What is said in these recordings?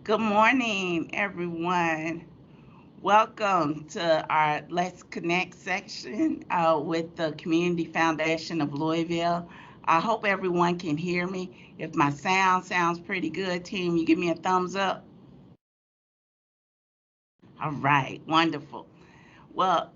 Good morning, everyone. Welcome to our Let's Connect section with the Community Foundation of Louisville. I hope everyone can hear me. If my sound sounds pretty good, team, you give me a thumbs up. All right, wonderful. Well,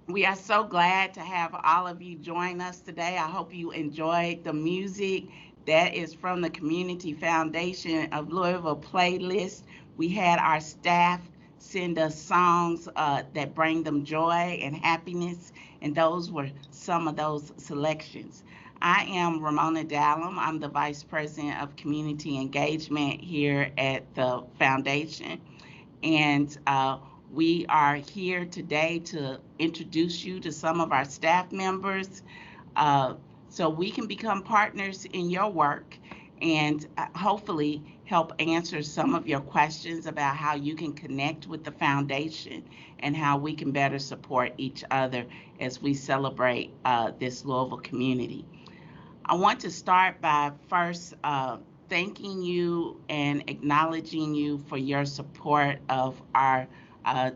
we are so glad to have all of you join us today. I hope you enjoyed the music that is from the Community Foundation of Louisville playlist. We had our staff send us songs that bring them joy and happiness, and those were some of those selections. I am Ramona Dallum. I'm the Vice President of Community Engagement here at the Foundation. And we are here today to introduce you to some of our staff members uh, so we can become partners in your work and hopefully help answer some of your questions about how you can connect with the foundation and how we can better support each other as we celebrate this Louisville community. I want to start by first thanking you and acknowledging you for your support of our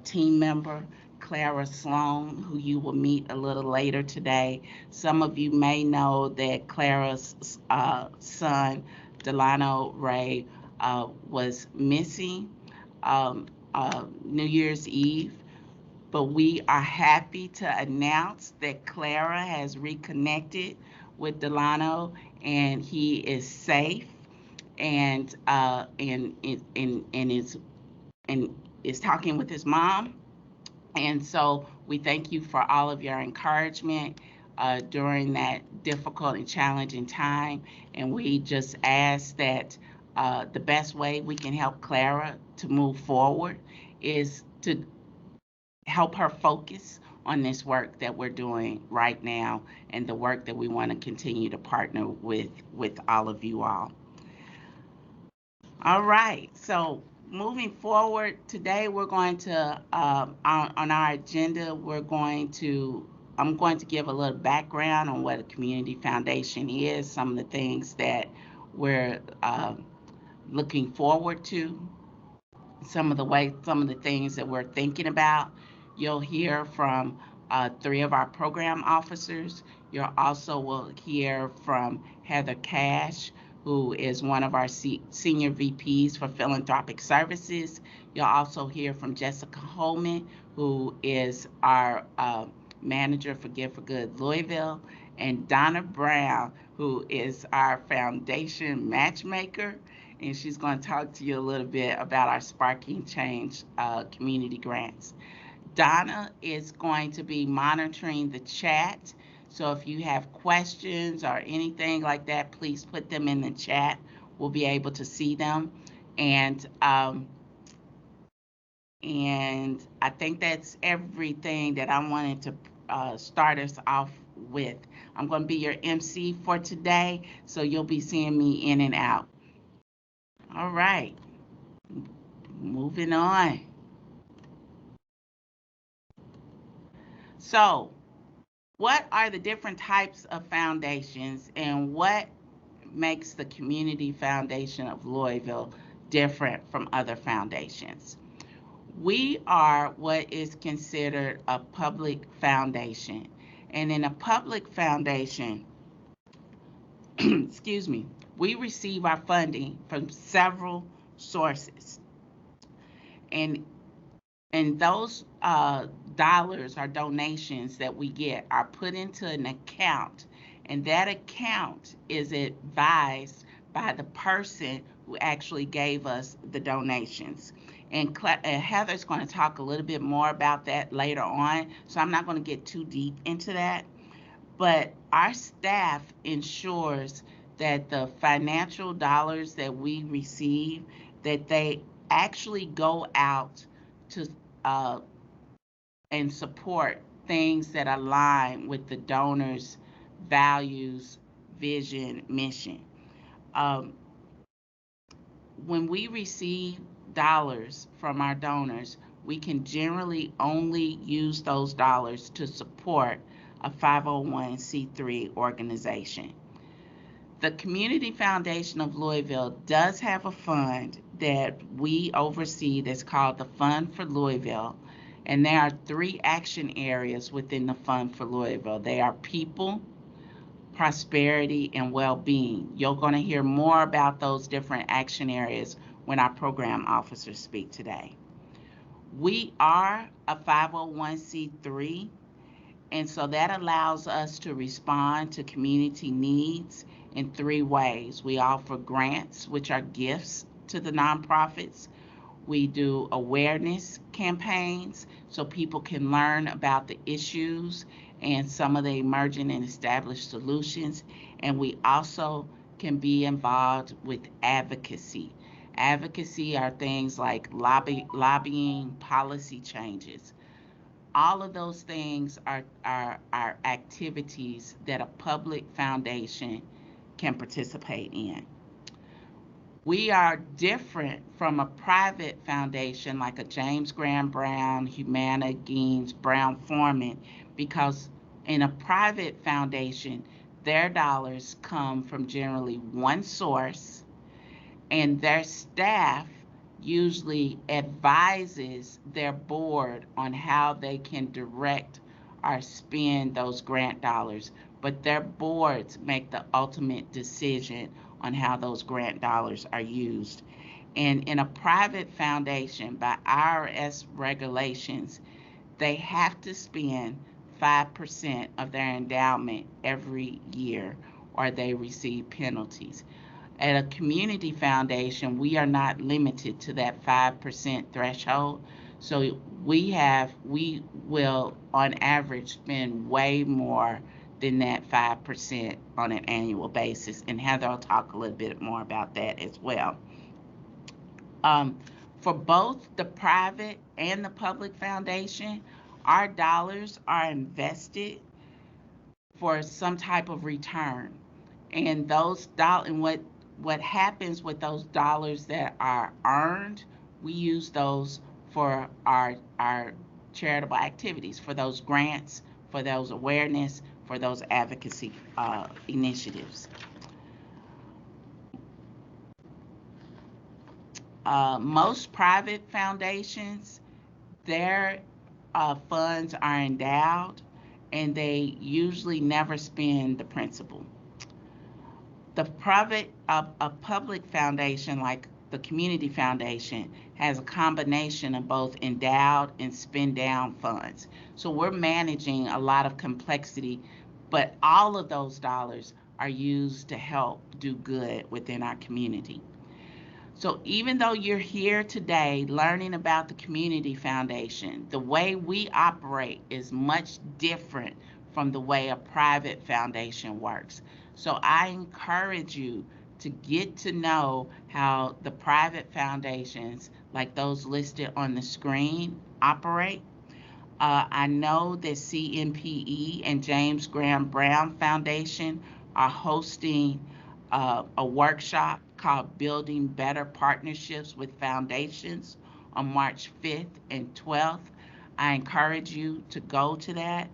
team member, Clara Sloan, who you will meet a little later today. Some of you may know that Clara's son, Delano Ray, was missing New Year's Eve, but we are happy to announce that Clara has reconnected with Delano and he is safe and and is talking with his mom. And so we thank you for all of your encouragement during that difficult and challenging time. And we just ask that the best way we can help Clara to move forward is to help her focus on this work that we're doing right now and the work that we want to continue to partner with all of you all. All right, so moving forward today, we're going to on our agenda, I'm going to give a little background on what a community foundation is, some of the things that we're looking forward to, some of the things that we're thinking about. You'll hear from three of our program officers. You also will hear from Heather Cash, who is one of our senior VPs for philanthropic services. You'll also hear from Jessica Holman, who is our manager for Give for Good Louisville, and Donna Brown, who is our foundation matchmaker, and she's going to talk to you a little bit about our Sparking Change community grants. Donna is going to be monitoring the chat. So if you have questions or anything like that, please put them in the chat. We'll be able to see them. And I think that's everything that I wanted to start us off with. I'm going to be your MC for today, so you'll be seeing me in and out. All right, moving on. So, what are the different types of foundations and what makes the Community Foundation of Louisville different from other foundations? We are what is considered a public foundation. And in a public foundation, excuse me, we receive our funding from several sources. And those dollars or donations that we get are put into an account, and that account is advised by the person who actually gave us the donations. And Heather's going to talk a little bit more about that later on, so I'm not going to get too deep into that. But our staff ensures that the financial dollars that we receive, that they actually go out to and support things that align with the donor's values, vision, mission. Um, when we receive dollars from our donors, we can generally only use those dollars to support a 501c3 organization. The Community Foundation of Louisville does have a fund that we oversee that's called the Fund for Louisville. And there are 3 action areas within the Fund for Louisville. They are people, prosperity, and well-being. You're going to hear more about those different action areas when our program officers speak today. We are a 501c3, and so that allows us to respond to community needs in 3 ways. We offer grants, which are gifts to the nonprofits. We do awareness campaigns so people can learn about the issues and some of the emerging and established solutions. And we also can be involved with advocacy. Advocacy are things like lobbying, policy changes. All of those things are activities that a public foundation can participate in. We are different from a private foundation like a James Graham Brown, Humana, Gaines, Brown Forman, because in a private foundation, their dollars come from generally one source, and their staff usually advises their board on how they can direct or spend those grant dollars, but their boards make the ultimate decision on how those grant dollars are used. And in a private foundation, by IRS regulations, they have to spend 5% of their endowment every year or they receive penalties. At a community foundation, we are not limited to that 5% threshold. So we will on average spend way more than that 5% on an annual basis. And Heather will talk a little bit more about that as well. For both the private and the public foundation, our dollars are invested for some type of return. And those dollars, and what happens with those dollars that are earned, we use those for our charitable activities, for those grants, for those awareness, for those advocacy initiatives. Most private foundations, their funds are endowed and they usually never spend the principal. The a public foundation like the Community Foundation has a combination of both endowed and spend down funds. So we're managing a lot of complexity, but all of those dollars are used to help do good within our community. So even though you're here today learning about the Community Foundation, the way we operate is much different from the way a private foundation works. So I encourage you to get to know how the private foundations, like those listed on the screen, operate. I know that CMPE and James Graham Brown Foundation are hosting a workshop called Building Better Partnerships with Foundations on March 5th and 12th. I encourage you to go to that.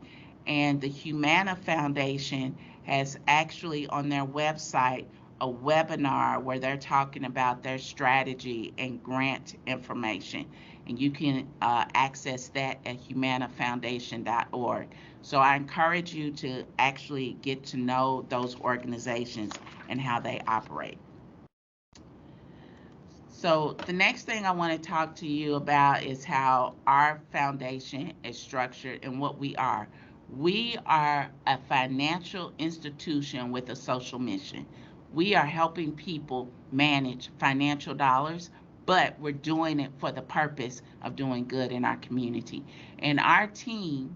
And the Humana Foundation has actually on their website a webinar where they're talking about their strategy and grant information. And you can access that at humanafoundation.org. So I encourage you to actually get to know those organizations and how they operate. So the next thing I want to talk to you about is how our foundation is structured and what we are. We are a financial institution with a social mission. We are helping people manage financial dollars, but we're doing it for the purpose of doing good in our community. And our team,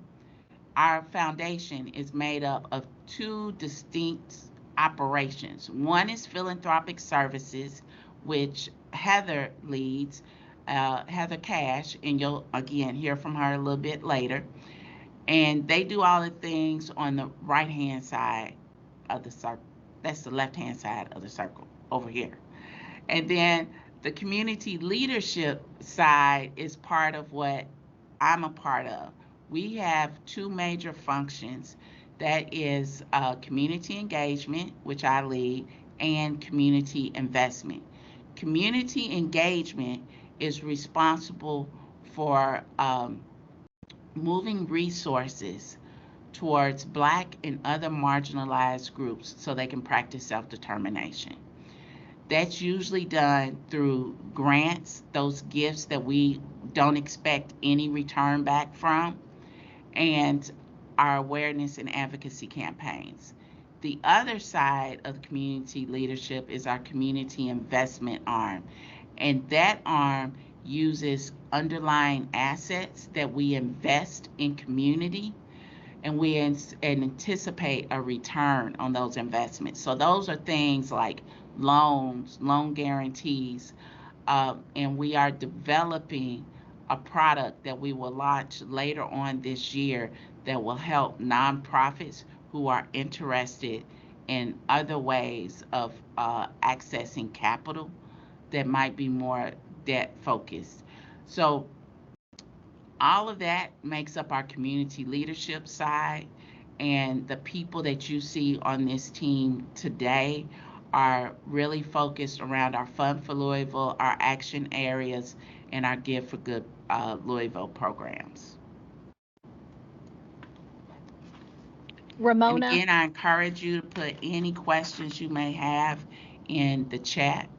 our foundation, is made up of 2 distinct operations. One is philanthropic services, which Heather leads, Heather Cash, and you'll again hear from her a little bit later. And they do all the things on the right-hand side of the circle. That's the left-hand side of the circle over here. And then the community leadership side is part of what I'm a part of. We have 2 major functions. That is community engagement, which I lead, and community investment. Community engagement is responsible for moving resources towards Black and other marginalized groups so they can practice self-determination. That's usually done through grants, those gifts that we don't expect any return back from, and our awareness and advocacy campaigns. The other side of community leadership is our community investment arm, and that arm uses underlying assets that we invest in community, and we anticipate a return on those investments. So those are things like loans, loan guarantees, and we are developing a product that we will launch later on this year that will help nonprofits who are interested in other ways of accessing capital that might be more debt focused. So all of that makes up our community leadership side, and the people that you see on this team today are really focused around our Fund for Louisville, our action areas, and our Give for Good Louisville programs. Ramona. And again, I encourage you to put any questions you may have in the chat.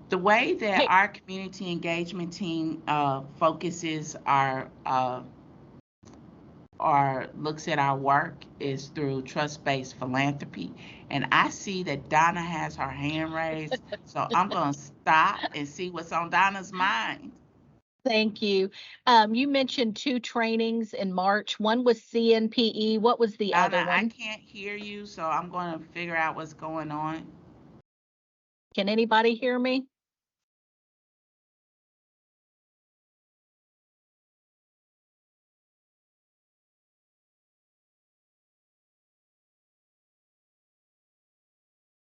The way that our community engagement team focuses or looks at our work is through trust-based philanthropy. And I see that Donna has her hand raised, so I'm going to stop and see what's on Donna's mind. Thank you. You mentioned 2 trainings in March. One was CNPE. What was the Donna, other one? I can't hear you, so I'm going to figure out what's going on. Can anybody hear me?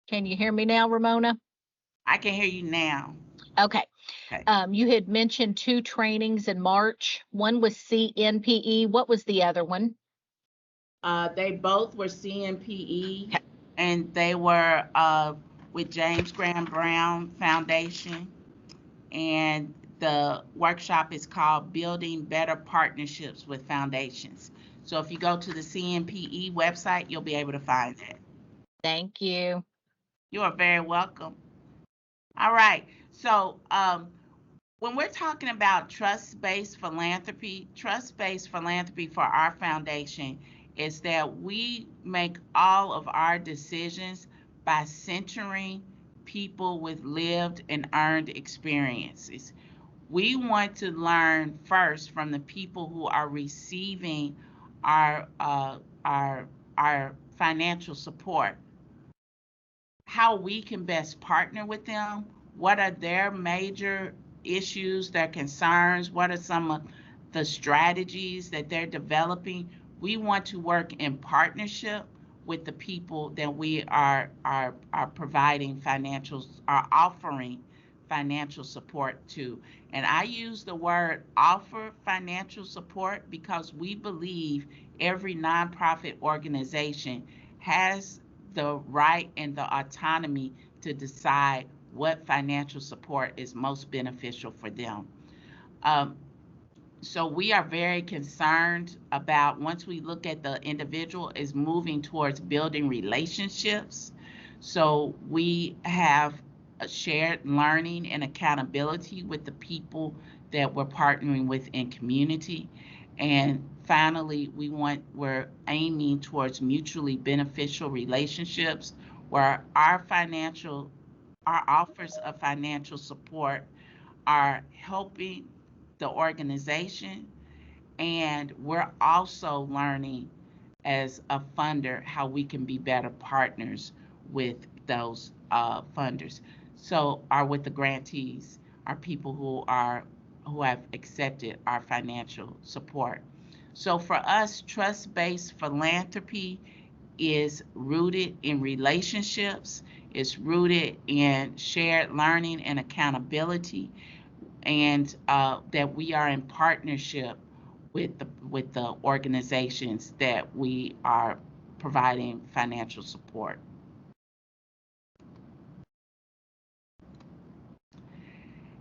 Can you hear me now, Ramona? I can hear you now. Okay. Okay. You had mentioned 2 trainings in March. One was CNPE. What was the other one? They both were CNPE, and they were with James Graham Brown Foundation, and the workshop is called Building Better Partnerships with Foundations. So if you go to the CNPE website, you'll be able to find it. Thank you. You are very welcome. All right. So when we're talking about trust-based philanthropy for our foundation is that we make all of our decisions by centering people with lived and earned experiences. We want to learn first from the people who are receiving our financial support, how we can best partner with them, what are their major issues, their concerns, what are some of the strategies that they're developing. We want to work in partnership with the people that we are providing are offering financial support to. And I use the word offer financial support because we believe every nonprofit organization has the right and the autonomy to decide what financial support is most beneficial for them. So we are very concerned about, once we look at the individual, is moving towards building relationships. So we have a shared learning and accountability with the people that we're partnering with in community. And finally, we're aiming towards mutually beneficial relationships where our offers of financial support are helping the organization, and we're also learning as a funder how we can be better partners with those funders. So, are with the grantees, are people who have accepted our financial support. So for us, trust-based philanthropy is rooted in relationships, it's rooted in shared learning and accountability, and that we are in partnership with the organizations that we are providing financial support.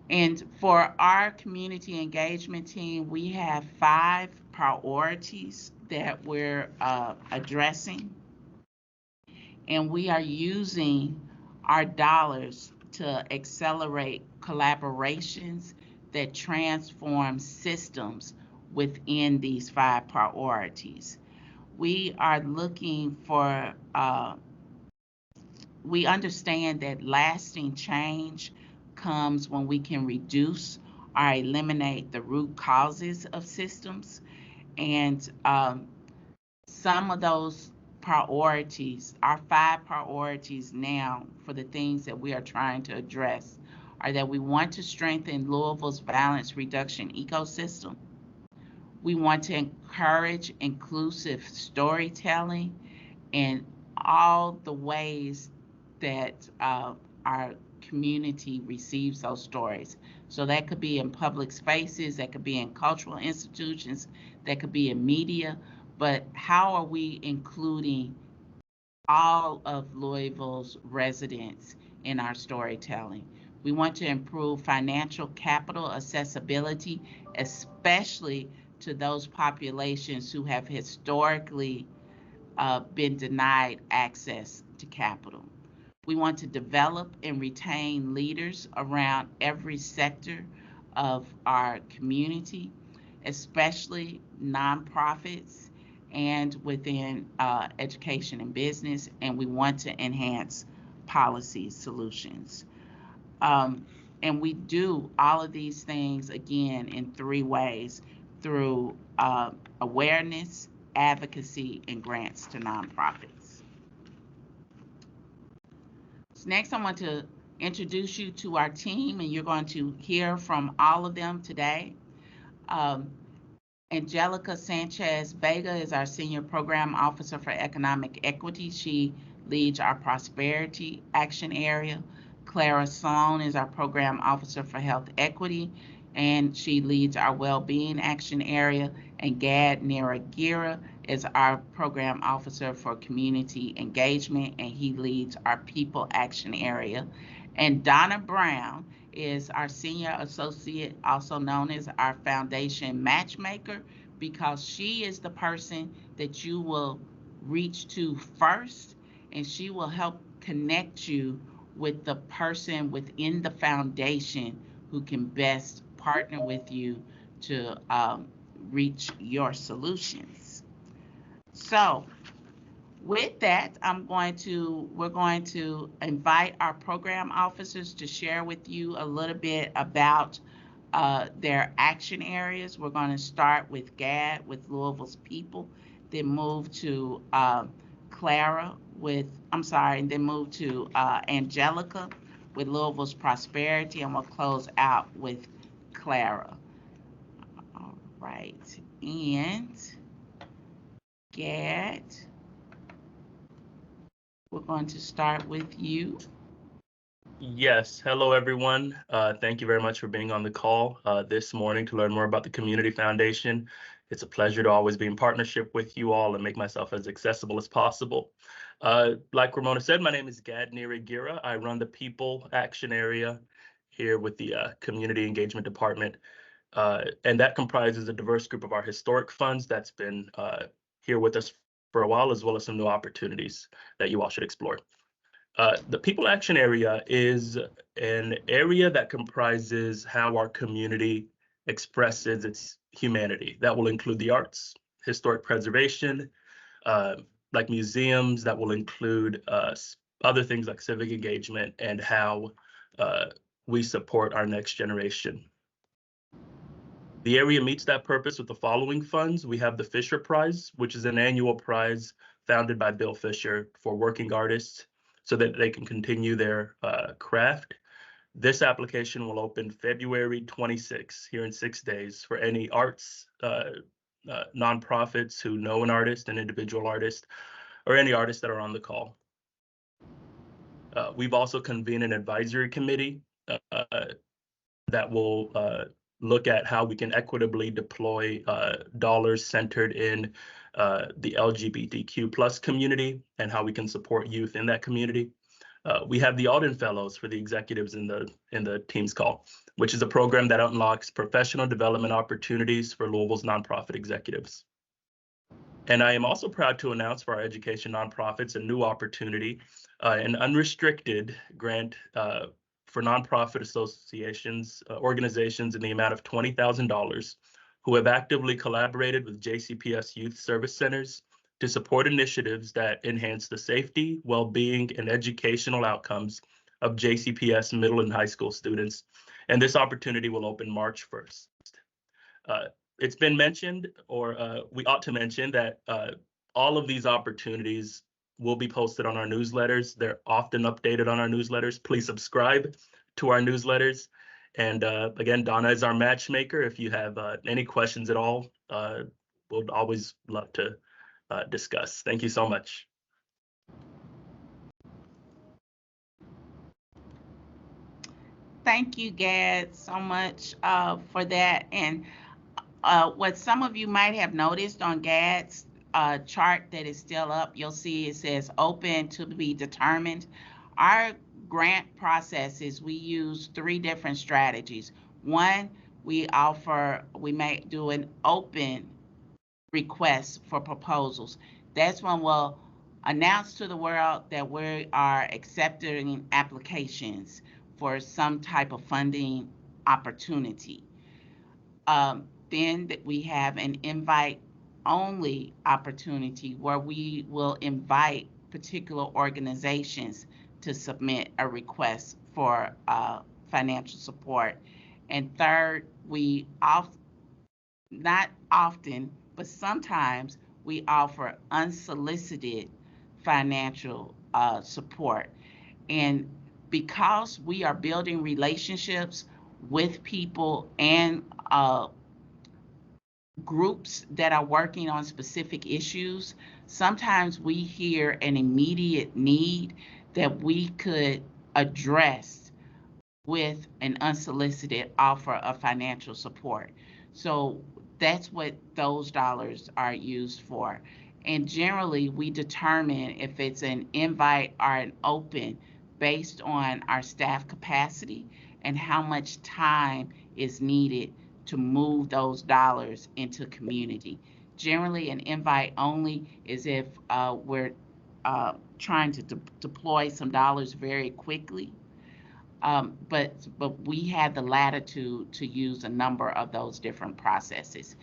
And for our community engagement team, we have 5 priorities that we're addressing, and we are using our dollars to accelerate collaborations that transform systems within these 5 priorities. We are looking for, we understand that lasting change comes when we can reduce or eliminate the root causes of systems. And some of those priorities, our 5 priorities now for the things that we are trying to address, are that we want to strengthen Louisville's violence reduction ecosystem. We want to encourage inclusive storytelling in all the ways that our community receives those stories. So that could be in public spaces, that could be in cultural institutions, that could be in media, but how are we including all of Louisville's residents in our storytelling? We want to improve financial capital accessibility, especially to those populations who have historically been denied access to capital. We want to develop and retain leaders around every sector of our community, especially nonprofits and within education and business, and we want to enhance policy solutions. Um, and we do all of these things again in 3 ways: through awareness, advocacy, and grants to nonprofits. So next, I want to introduce you to our team, and you're going to hear from all of them today. Um, Angelica Sanchez Vega is our Senior Program Officer for Economic Equity. She leads our Prosperity Action Area. Clara Sloan is our Program Officer for Health Equity, and she leads our Wellbeing Action Area. And Gad Niragira is our Program Officer for Community Engagement, and he leads our People Action Area. And Donna Brown is our Senior Associate, also known as our Foundation Matchmaker, because she is the person that you will reach to first, and she will help connect you with the person within the foundation who can best partner with you to reach your solutions. So with that, we're going to invite our program officers to share with you a little bit about their action areas. We're going to start with Gad with Louisville's People, then move to Clara and then move to Angelica with Louisville's Prosperity, and we'll close out with Clara. All right, and Gad, we're going to start with you. Yes. Hello, everyone. Thank you very much for being on the call this morning to learn more about the Community Foundation. It's a pleasure to always be in partnership with you all and make myself as accessible as possible. Like Ramona said, my name is Gad Niragira. I run the People Action Area here with the Community Engagement Department. And that comprises a diverse group of our historic funds that's been here with us for a while, as well as some new opportunities that you all should explore. The People Action Area is an area that comprises how our community expresses its humanity. That will include the arts, historic preservation, like museums. That will include other things like civic engagement and how we support our next generation. The area meets that purpose with the following funds. We have the Fisher Prize, which is an annual prize founded by Bill Fisher for working artists, so that they can continue their craft. This application will open February 26 here in 6 days for any arts nonprofits who know an artist, an individual artist, or any artists that are on the call. We've also convened an advisory committee that will look at how we can equitably deploy dollars centered in the LGBTQ+ community and how we can support youth in that community. We have the Alden Fellows for the executives in the Teams call, which is a program that unlocks professional development opportunities for Louisville's nonprofit executives. And I am also proud to announce for our education nonprofits a new opportunity, an unrestricted grant for nonprofit associations, organizations in the amount of $20,000 who have actively collaborated with JCPS Youth Service Centers to support initiatives that enhance the safety, well-being, and educational outcomes of JCPS middle and high school students. And this opportunity will open March 1st. It's been mentioned, or we ought to mention, that all of these opportunities will be posted on our newsletters. They're often updated on our newsletters. Please subscribe to our newsletters. And again, Donna is our matchmaker. If you have any questions at all, we'll always love to discuss. Thank you so much. Thank you, Gad, so much for that. And what some of you might have noticed on Gad's chart that is still up, you'll see it says open to be determined. Our grant processes, we use 3 different strategies. One, we may do an open request for proposals. That's when we'll announce to the world that we are accepting applications for some type of funding opportunity. Then we have an invite-only opportunity where we will invite particular organizations to submit a request for financial support. And third, not often, but sometimes we offer unsolicited financial support. And because we are building relationships with people and groups that are working on specific issues, sometimes we hear an immediate need that we could address with an unsolicited offer of financial support. So that's what those dollars are used for. And generally, we determine if it's an invite or an open based on our staff capacity and how much time is needed to move those dollars into community. Generally, an invite only is if we're trying to deploy some dollars very quickly. But we had the latitude to use a number of those different processes.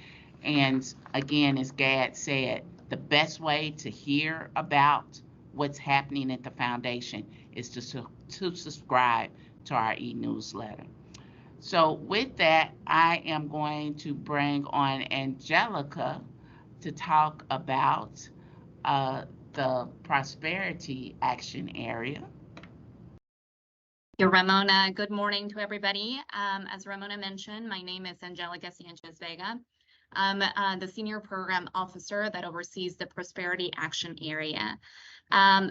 And again, as Gad said, the best way to hear about what's happening at the foundation is to subscribe to our e-newsletter. So with that, I am going to bring on Angelica to talk about the Prosperity Action Area. Thank you, Ramona. Good morning to everybody. As Ramona mentioned, my name is Angelica Sanchez Vega. I'm the Senior Program Officer that oversees the Prosperity Action Area.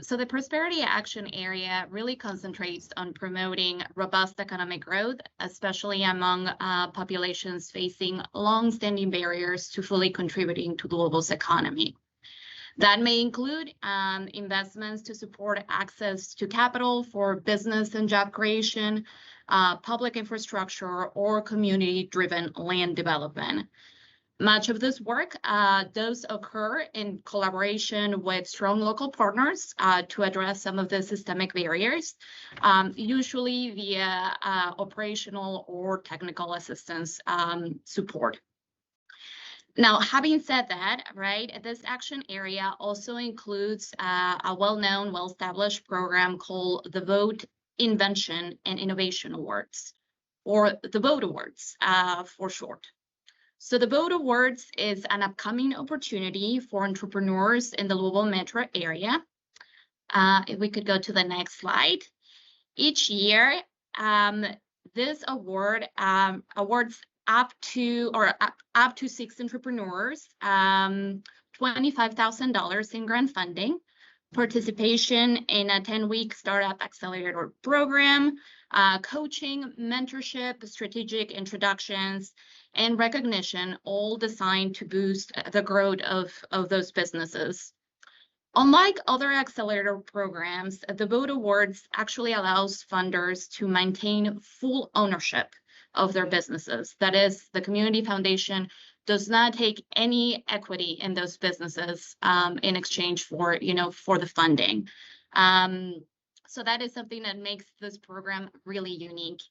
So the Prosperity Action Area really concentrates on promoting robust economic growth, especially among populations facing long-standing barriers to fully contributing to Louisville's economy. That may include investments to support access to capital for business and job creation, public infrastructure, or community-driven land development. Much of this work does occur in collaboration with strong local partners to address some of the systemic barriers, usually via operational or technical assistance support. Now, having said that, right, this action area also includes a well-known, well-established program called the Vote Invention and Innovation Awards, or the Vote Awards for short. So the Vote Awards is an upcoming opportunity for entrepreneurs in the Louisville metro area. If we could go to the next slide. Each year, this award awards up to 6 entrepreneurs, $25,000 in grant funding, participation in a 10-week startup accelerator program, coaching, mentorship, strategic introductions, and recognition, all designed to boost the growth of those businesses. Unlike other accelerator programs, the Vote Awards actually allows funders to maintain full ownership of their businesses. That is, the Community Foundation does not take any equity in those businesses in exchange for, for the funding. So that is something that makes this program really unique.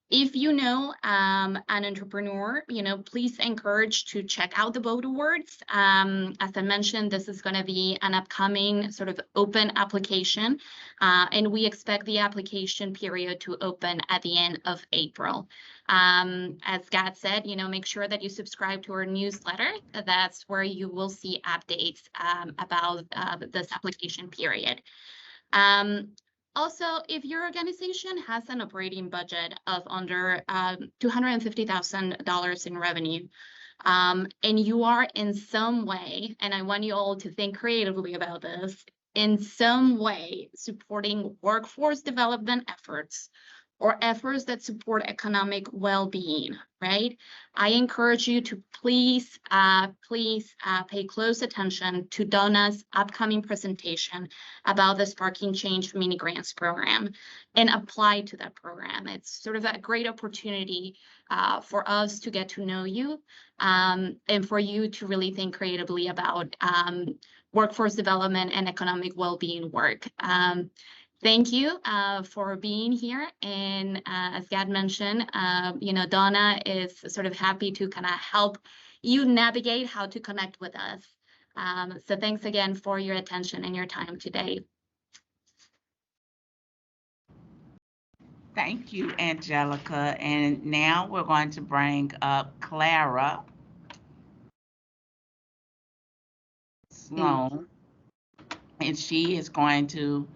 If you know an entrepreneur, please encourage to check out the Vote Awards. As I mentioned, this is going to be an upcoming sort of open application, and we expect the application period to open at the end of April. As Gad said, make sure that you subscribe to our newsletter. That's where you will see updates about this application period. Also, if your organization has an operating budget of under $250,000 in revenue, and you are in some way, and I want you all to think creatively about this, in some way supporting workforce development efforts or efforts that support economic well-being, right? I encourage you to please pay close attention to Donna's upcoming presentation about the Sparking Change Mini Grants program and apply to that program. It's sort of a great opportunity for us to get to know you and for you to really think creatively about workforce development and economic well-being work. Thank you for being here. And as Gad mentioned, Donna is sort of happy to kind of help you navigate how to connect with us. So thanks again for your attention and your time today. Thank you, Angelica. And now we're going to bring up Clara Sloan, and she is going to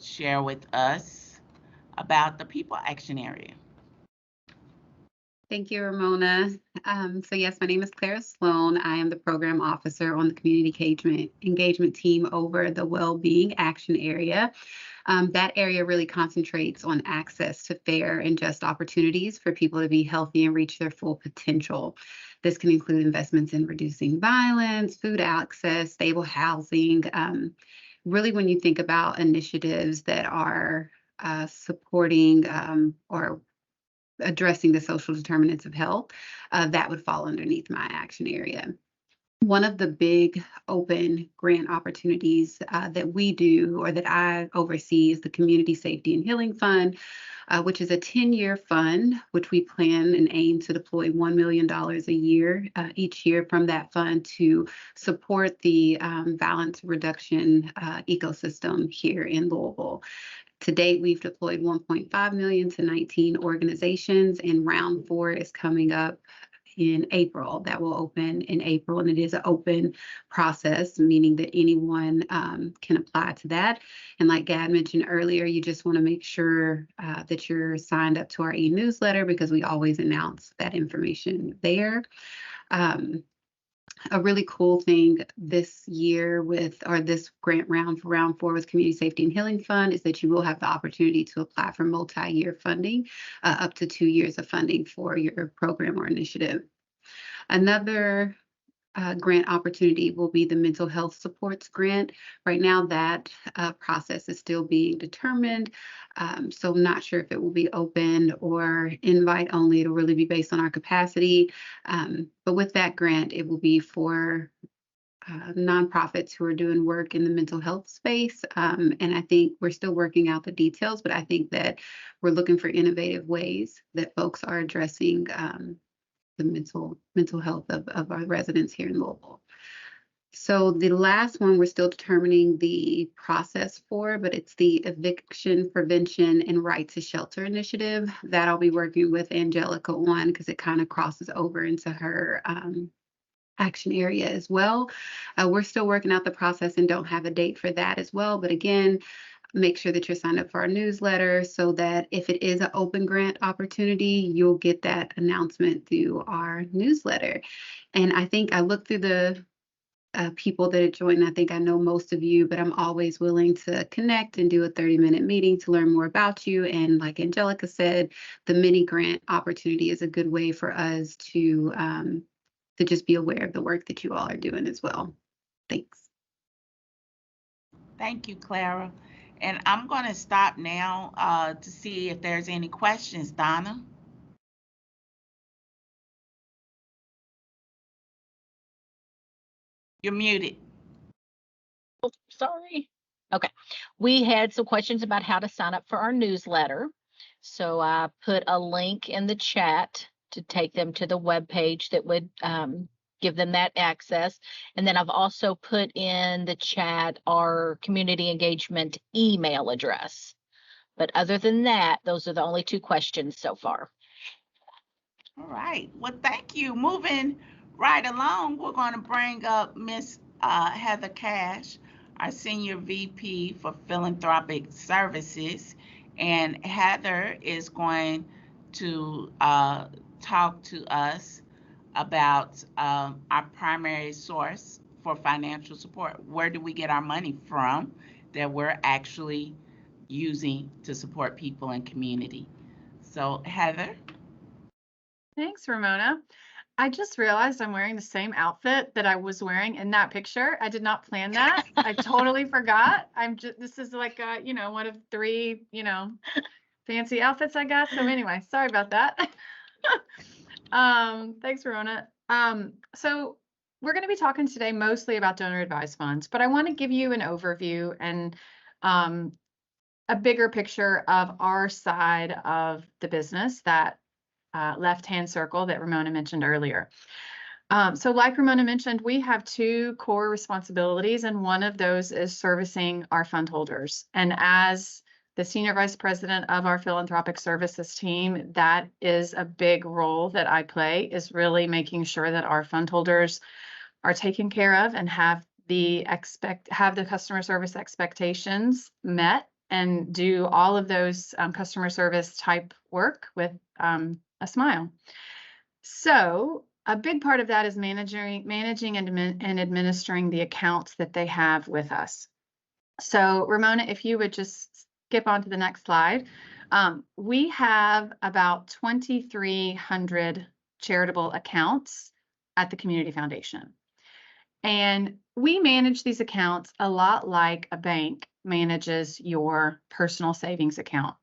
share with us about the People Action Area. Thank you, Ramona. So yes, my name is Clara Sloan. I am the program officer on the community engagement team over the Wellbeing Action Area. That area really concentrates on access to fair and just opportunities for people to be healthy and reach their full potential. This can include investments in reducing violence, food access, stable housing. Really, when you think about initiatives that are supporting or addressing the social determinants of health, that would fall underneath my action area. One of the big open grant opportunities that we do or that I oversee is the Community Safety and Healing Fund, which is a 10-year fund, which we plan and aim to deploy $1 million a year each year from that fund to support the violence reduction ecosystem here in Louisville. To date, we've deployed $1.5 million to 19 organizations, and round 4 is coming up in April. That will open in April, and it is an open process, meaning that anyone can apply to that. And like Gad mentioned earlier, you just want to make sure that you're signed up to our e-newsletter because we always announce that information there. A really cool thing this year this grant round for round 4 with Community Safety and Healing Fund is that you will have the opportunity to apply for multi-year funding, up to 2 years of funding for your program or initiative. Another grant opportunity will be the mental health supports grant. Right now, that process is still being determined. So I'm not sure if it will be open or invite only. It'll really be based on our capacity. But with that grant, it will be for nonprofits who are doing work in the mental health space. And I think we're still working out the details, but I think that we're looking for innovative ways that folks are addressing the mental health of our residents here in Louisville. So the last one we're still determining the process for, but it's the Eviction Prevention and Right to Shelter initiative that I'll be working with Angelica on because it kind of crosses over into her action area as well. We're still working out the process and don't have a date for that as well. But again, make sure that you're signed up for our newsletter so that if it is an open grant opportunity, you'll get that announcement through our newsletter. And I think I looked through the people that had joined. I think I know most of you, but I'm always willing to connect and do a 30-minute meeting to learn more about you. And like Angelica said, the mini grant opportunity is a good way for us to just be aware of the work that you all are doing as well. Thanks. Thank you, Clara. And I'm going to stop now to see if there's any questions, Donna. You're muted. Sorry. Okay. We had some questions about how to sign up for our newsletter. So I put a link in the chat to take them to the web page that would give them that access. And then I've also put in the chat our community engagement email address. But other than that, those are the only two questions so far. All right. Well, thank you. Moving right along, we're going to bring up Miss Heather Cash, our Senior VP for Philanthropic Services. And Heather is going to talk to us about our primary source for financial support. Where do we get our money from that we're actually using to support people and community? So, Heather. Thanks, Ramona. I just realized I'm wearing the same outfit that I was wearing in that picture. I did not plan that. I totally forgot. This is like, one of three, fancy outfits I got. So anyway, sorry about that. Thanks, Ramona. So we're going to be talking today mostly about donor advised funds, but I want to give you an overview and a bigger picture of our side of the business, that left-hand circle that Ramona mentioned earlier. So like Ramona mentioned, we have two core responsibilities, and one of those is servicing our fund holders. And as the Senior Vice President of our Philanthropic Services team, that is a big role that I play, is really making sure that our fund holders are taken care of and have the customer service expectations met, and do all of those customer service type work with a smile. So a big part of that is managing and administering the accounts that they have with us. So Ramona, if you would just skip on to the next slide. We have about 2,300 charitable accounts at the Community Foundation. And we manage these accounts a lot like a bank manages your personal savings account.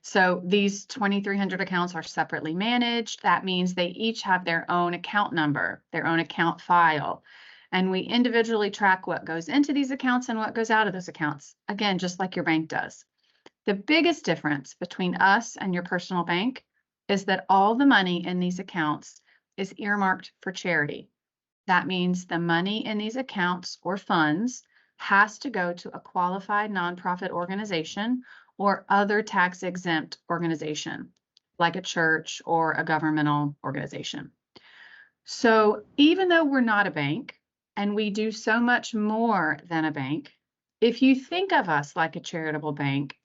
So these 2,300 accounts are separately managed. That means they each have their own account number, their own account file. And we individually track what goes into these accounts and what goes out of those accounts. Again, just like your bank does. The biggest difference between us and your personal bank is that all the money in these accounts is earmarked for charity. That means the money in these accounts or funds has to go to a qualified nonprofit organization or other tax-exempt organization, like a church or a governmental organization. So even though we're not a bank, and we do so much more than a bank, if you think of us like a charitable bank,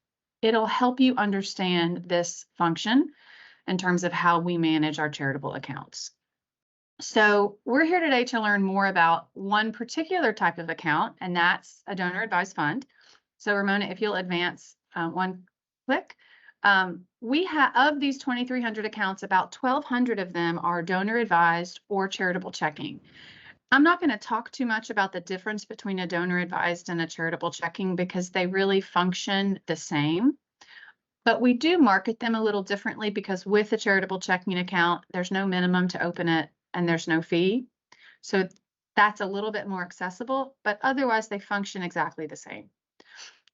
it'll help you understand this function in terms of how we manage our charitable accounts. So we're here today to learn more about one particular type of account, and that's a donor advised fund. So Ramona, if you'll advance one click. We have, of these 2,300 accounts, about 1,200 of them are donor advised or charitable checking. I'm not going to talk too much about the difference between a donor advised and a charitable checking because they really function the same. But we do market them a little differently because with a charitable checking account, there's no minimum to open it and there's no fee. So that's a little bit more accessible, but otherwise they function exactly the same.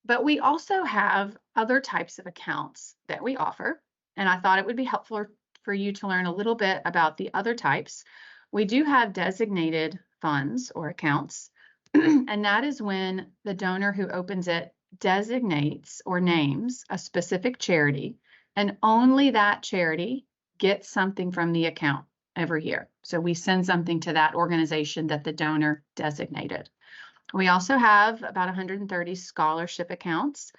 But we also have other types of accounts that we offer, and I thought it would be helpful for you to learn a little bit about the other types. We do have designated funds or accounts, and that is when the donor who opens it designates or names a specific charity, and only that charity gets something from the account every year. So we send something to that organization that the donor designated. We also have about 130 scholarship accounts.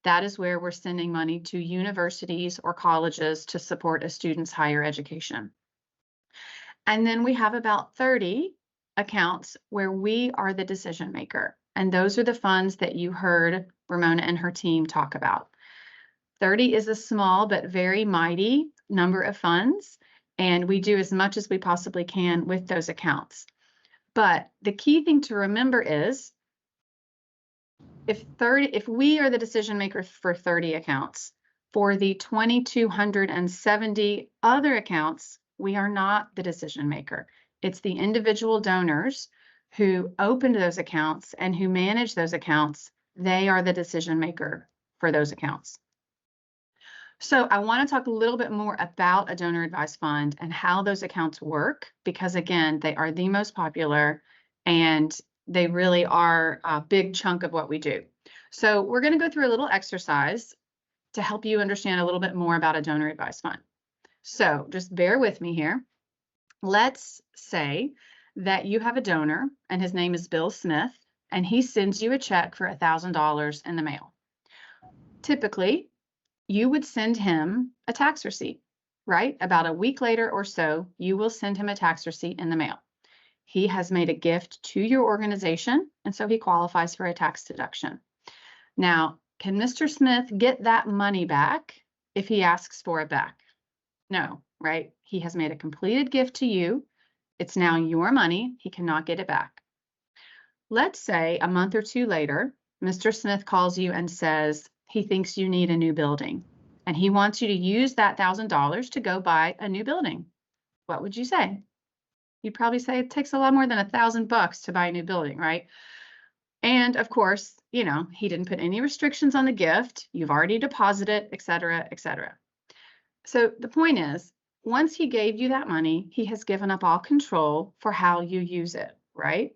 That is where we're sending money to universities or colleges to support a student's higher education. And then we have about 30 accounts where we are the decision maker. And those are the funds that you heard Ramona and her team talk about. 30 is a small but very mighty number of funds, and we do as much as we possibly can with those accounts. But the key thing to remember is if we are the decision maker for 30 accounts, for the 2,270 other accounts, we are not the decision maker. It's the individual donors who opened those accounts and who manage those accounts. They are the decision maker for those accounts. So I want to talk a little bit more about a donor advised fund and how those accounts work, because again, they are the most popular and they really are a big chunk of what we do. So we're going to go through a little exercise to help you understand a little bit more about a donor advised fund. So just bear with me here. Let's say that you have a donor and his name is Bill Smith, and he sends you a check for $1,000 in the mail. Typically, you would send him a tax receipt, right? About a week later or so, you will send him a tax receipt in the mail. He has made a gift to your organization, and so he qualifies for a tax deduction. Now, can Mr. Smith get that money back if he asks for it back? No, right? He has made a completed gift to you. It's now your money. He cannot get it back. Let's say a month or two later, Mr. Smith calls you and says he thinks you need a new building, and he wants you to use that $1,000 to go buy a new building. What would you say? You'd probably say it takes a lot more than $1,000 to buy a new building, right? And of course, you know, he didn't put any restrictions on the gift. You've already deposited, et cetera, et cetera. So the point is, once he gave you that money, he has given up all control for how you use it, right?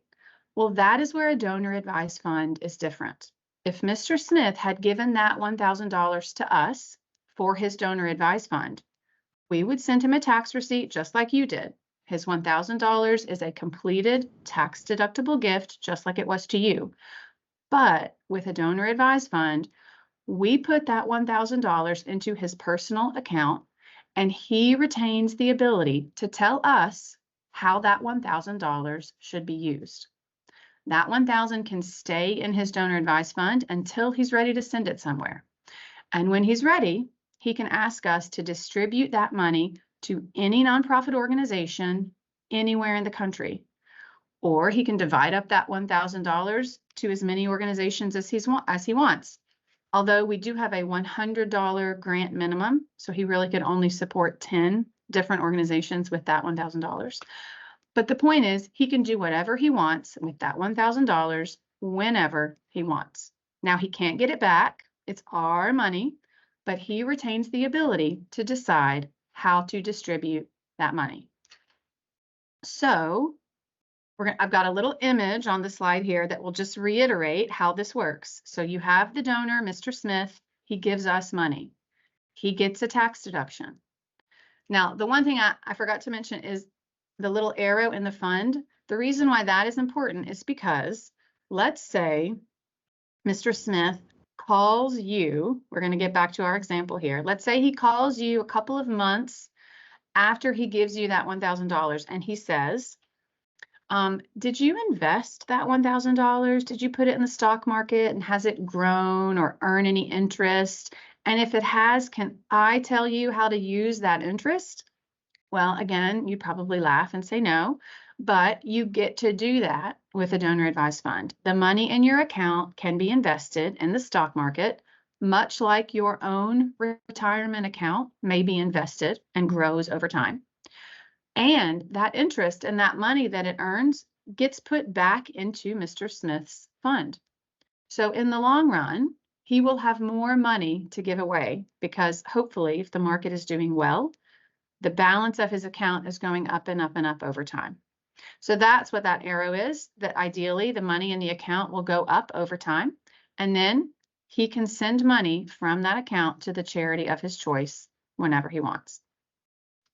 Well, that is where a donor advised fund is different. If Mr. Smith had given that $1,000 to us for his donor advised fund, we would send him a tax receipt just like you did. His $1,000 is a completed tax deductible gift, just like it was to you. But with a donor advised fund, we put that $1,000 into his personal account, and he retains the ability to tell us how that $1,000 should be used. That $1,000 can stay in his donor advised fund until he's ready to send it somewhere. And when he's ready, he can ask us to distribute that money to any nonprofit organization anywhere in the country. Or he can divide up that $1,000 to as many organizations as he wants. Although we do have a $100 grant minimum, so he really could only support 10 different organizations with that $1,000. But the point is, he can do whatever he wants with that $1,000 whenever he wants. Now, he can't get it back. It's our money, but he retains the ability to decide how to distribute that money. So I've got a little image on the slide here that will just reiterate how this works. So you have the donor, Mr. Smith. He gives us money. He gets a tax deduction. Now, the one thing I forgot to mention is the little arrow in the fund. The reason why that is important is because, let's say Mr. Smith calls you. We're going to get back to our example here. Let's say he calls you a couple of months after he gives you that $1,000, and he says, did you invest that $1,000? Did you put it in the stock market, and has it grown or earn any interest? And if it has, can I tell you how to use that interest? Well, again, you'd probably laugh and say no, but you get to do that with a donor advised fund. The money in your account can be invested in the stock market, much like your own retirement account may be invested and grows over time. And that interest and that money that it earns gets put back into Mr. Smith's fund. So in the long run, he will have more money to give away because hopefully, if the market is doing well, the balance of his account is going up and up and up over time. So that's what that arrow is, that ideally the money in the account will go up over time. And then he can send money from that account to the charity of his choice whenever he wants.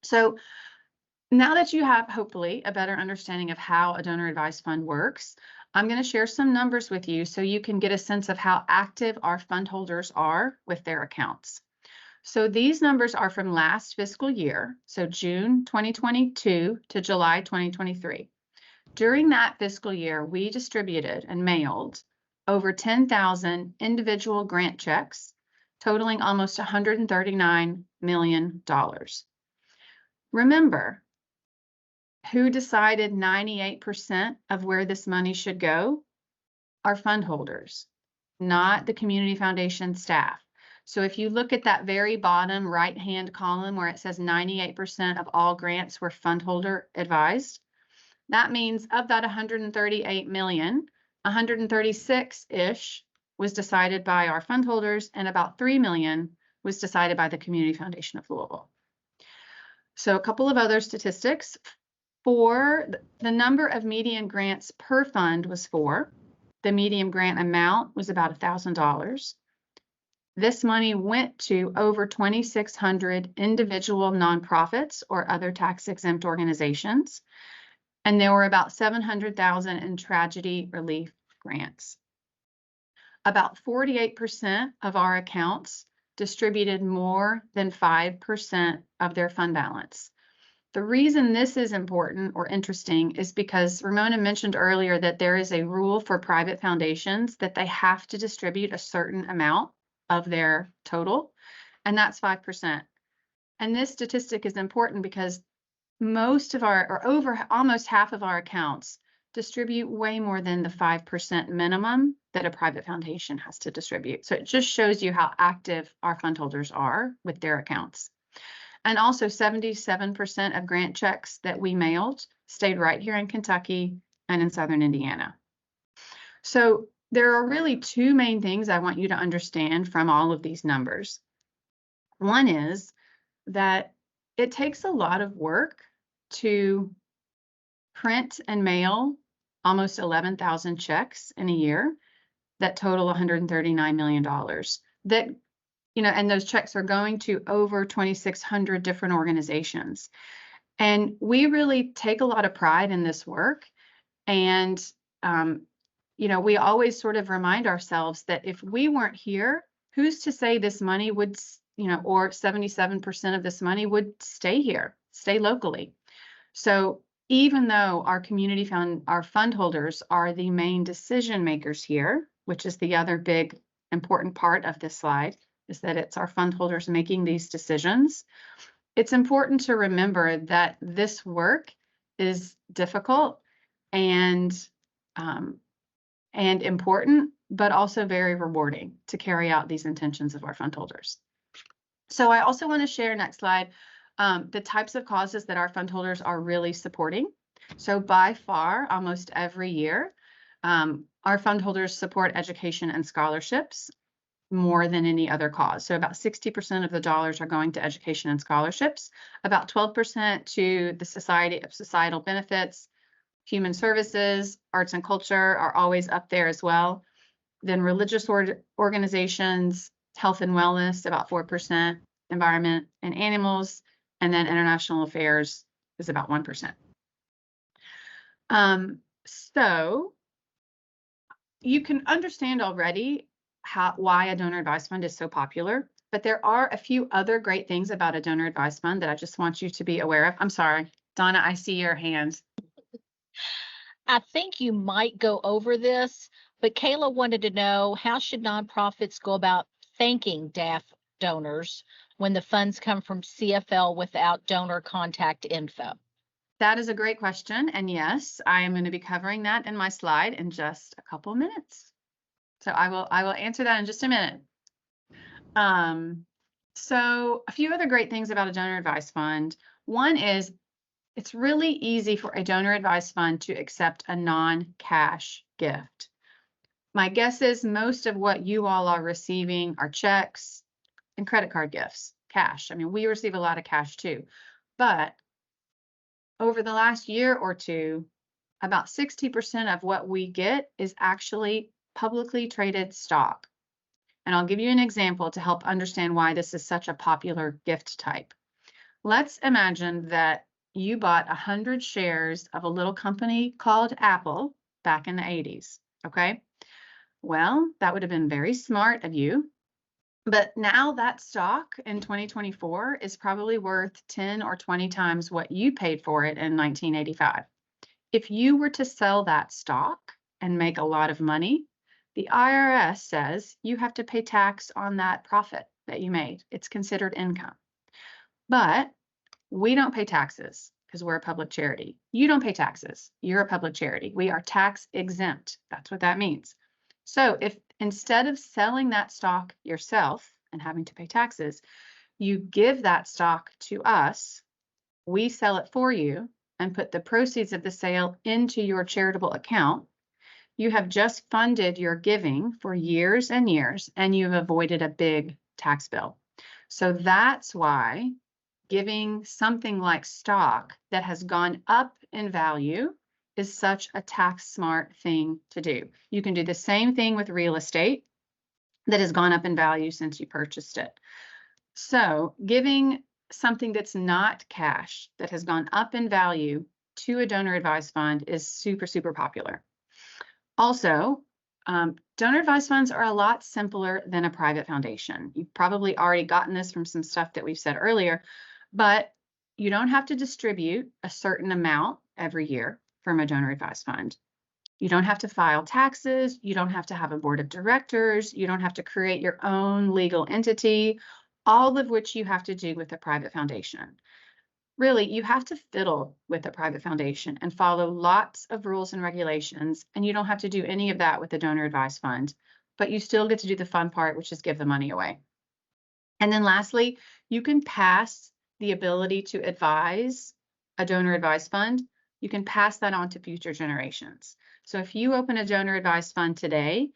So now that you have hopefully a better understanding of how a donor advised fund works, I'm going to share some numbers with you so you can get a sense of how active our fund holders are with their accounts. So these numbers are from last fiscal year, so June 2022 to July 2023. During that fiscal year, we distributed and mailed over 10,000 individual grant checks, totaling almost $139 million. Remember, who decided 98% of where this money should go? Our fund holders. not the Community Foundation staff. So if you look at that very bottom right-hand column where it says 98% of all grants were fund holder advised, that means of that 138 million, 136-ish was decided by our fund holders, and about 3 million was decided by the Community Foundation of Louisville. So a couple of other statistics. For the number of median grants per fund was 4. The median grant amount was about $1,000. This money went to over 2,600 individual nonprofits or other tax-exempt organizations, and there were about 700,000 in tragedy relief grants. About 48% of our accounts distributed more than 5% of their fund balance. The reason this is important or interesting is because Ramona mentioned earlier that there is a rule for private foundations that they have to distribute a certain amount of their total, and that's 5%. And this statistic is important because most of our, or over almost half of our accounts distribute way more than the 5% minimum that a private foundation has to distribute. So it just shows you how active our fund holders are with their accounts. And also 77% of grant checks that we mailed stayed right here in Kentucky and in Southern Indiana. So there are really two main things I want you to understand from all of these numbers. One is that it takes a lot of work to print and mail almost 11,000 checks in a year that total $139 million. That, you know, and those checks are going to over 2,600 different organizations. And we really take a lot of pride in this work. And, you know, we always sort of remind ourselves that if we weren't here, who's to say this money would, you know, or 77% of this money would stay here, stay locally. So even though our our fund holders are the main decision makers here, which is the other big important part of this slide, is that it's our fund holders making these decisions. It's important to remember that this work is difficult and important, but also very rewarding to carry out these intentions of our fund holders. So I also want to share, next slide, the types of causes that our fund holders are really supporting. So by far, almost every year, our fund holders support education and scholarships more than any other cause. So about 60% of the dollars are going to education and scholarships, about 12% to the Society of Societal Benefits, human services, arts and culture are always up there as well. Then religious organizations, health and wellness, about 4%, environment and animals, and then international affairs is about 1%. So you can understand already why a donor advised fund is so popular, but there are a few other great things about a donor advised fund that I just want you to be aware of. I'm sorry, Donna, I see your hand. I think you might go over this, but Kayla wanted to know, how should nonprofits go about thanking DAF donors when the funds come from CFL without donor contact info? That is a great question. And yes, I am going to be covering that in my slide in just a couple of minutes. So I will answer that in just a minute. So a few other great things about a donor advised fund. One is it's really easy for a donor advised fund to accept a non-cash gift. My guess is most of what you all are receiving are checks and credit card gifts, cash. I mean, we receive a lot of cash too, but over the last year or two, about 60% of what we get is actually publicly traded stock. And I'll give you an example to help understand why this is such a popular gift type. Let's imagine that you bought 100 shares of a little company called Apple back in the 80s, okay? Well, that would have been very smart of you. But now that stock in 2024 is probably worth 10 or 20 times what you paid for it in 1985. If you were to sell that stock and make a lot of money, the IRS says you have to pay tax on that profit that you made. It's considered income. But we don't pay taxes because we're a public charity. You don't pay taxes. You're a public charity. We are tax exempt. That's what that means. So if instead of selling that stock yourself and having to pay taxes, you give that stock to us. We sell it for you and put the proceeds of the sale into your charitable account. You have just funded your giving for years and years, and you've avoided a big tax bill. So that's why giving something like stock that has gone up in value is such a tax smart thing to do. You can do the same thing with real estate that has gone up in value since you purchased it. So giving something that's not cash that has gone up in value to a donor advised fund is super, super popular. Also, donor advised funds are a lot simpler than a private foundation. You've probably already gotten this from some stuff that we've said earlier, but you don't have to distribute a certain amount every year from a donor advised fund. You don't have to file taxes. You don't have to have a board of directors. You don't have to create your own legal entity, all of which you have to do with a private foundation. Really, you have to fiddle with a private foundation and follow lots of rules and regulations, and you don't have to do any of that with a donor advised fund, but you still get to do the fun part, which is give the money away. And then lastly, you can pass the ability to advise a donor advised fund. You can pass that on to future generations. So if you open a donor advised fund today,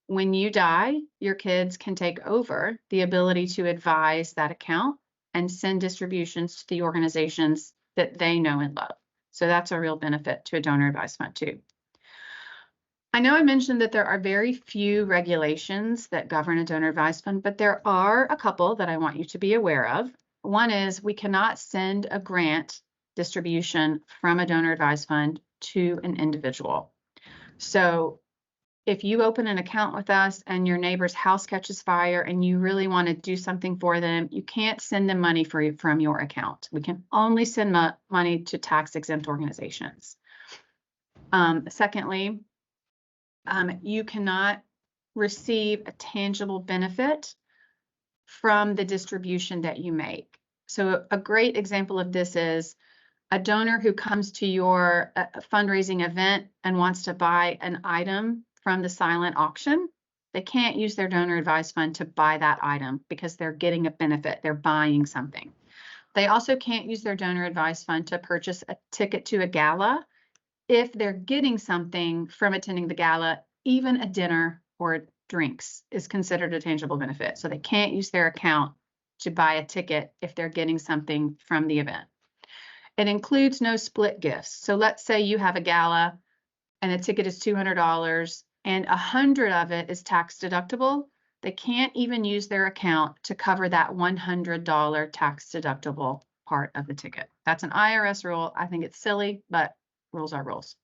when you die, your kids can take over the ability to advise that account and send distributions to the organizations that they know and love. So that's a real benefit to a donor advised fund too. I know I mentioned that there are very few regulations that govern a donor advised fund, but there are a couple that I want you to be aware of. One is we cannot send a grant distribution from a donor advised fund to an individual. So if you open an account with us and your neighbor's house catches fire and you really want to do something for them, you can't send them money from your account. We can only send money to tax exempt organizations. Secondly, you cannot receive a tangible benefit from the distribution that you make. So a great example of this is a donor who comes to your fundraising event and wants to buy an item from the silent auction. They can't use their donor advised fund to buy that item because they're getting a benefit. They're buying something. They also can't use their donor advised fund to purchase a ticket to a gala if they're getting something from attending the gala. Even a dinner or drinks is considered a tangible benefit. So they can't use their account to buy a ticket if they're getting something from the event. It includes no split gifts. So let's say you have a gala and the ticket is $200 and 100 of it is tax deductible. They can't even use their account to cover that $100 tax deductible part of the ticket. That's an IRS rule. I think it's silly, but rules are rules.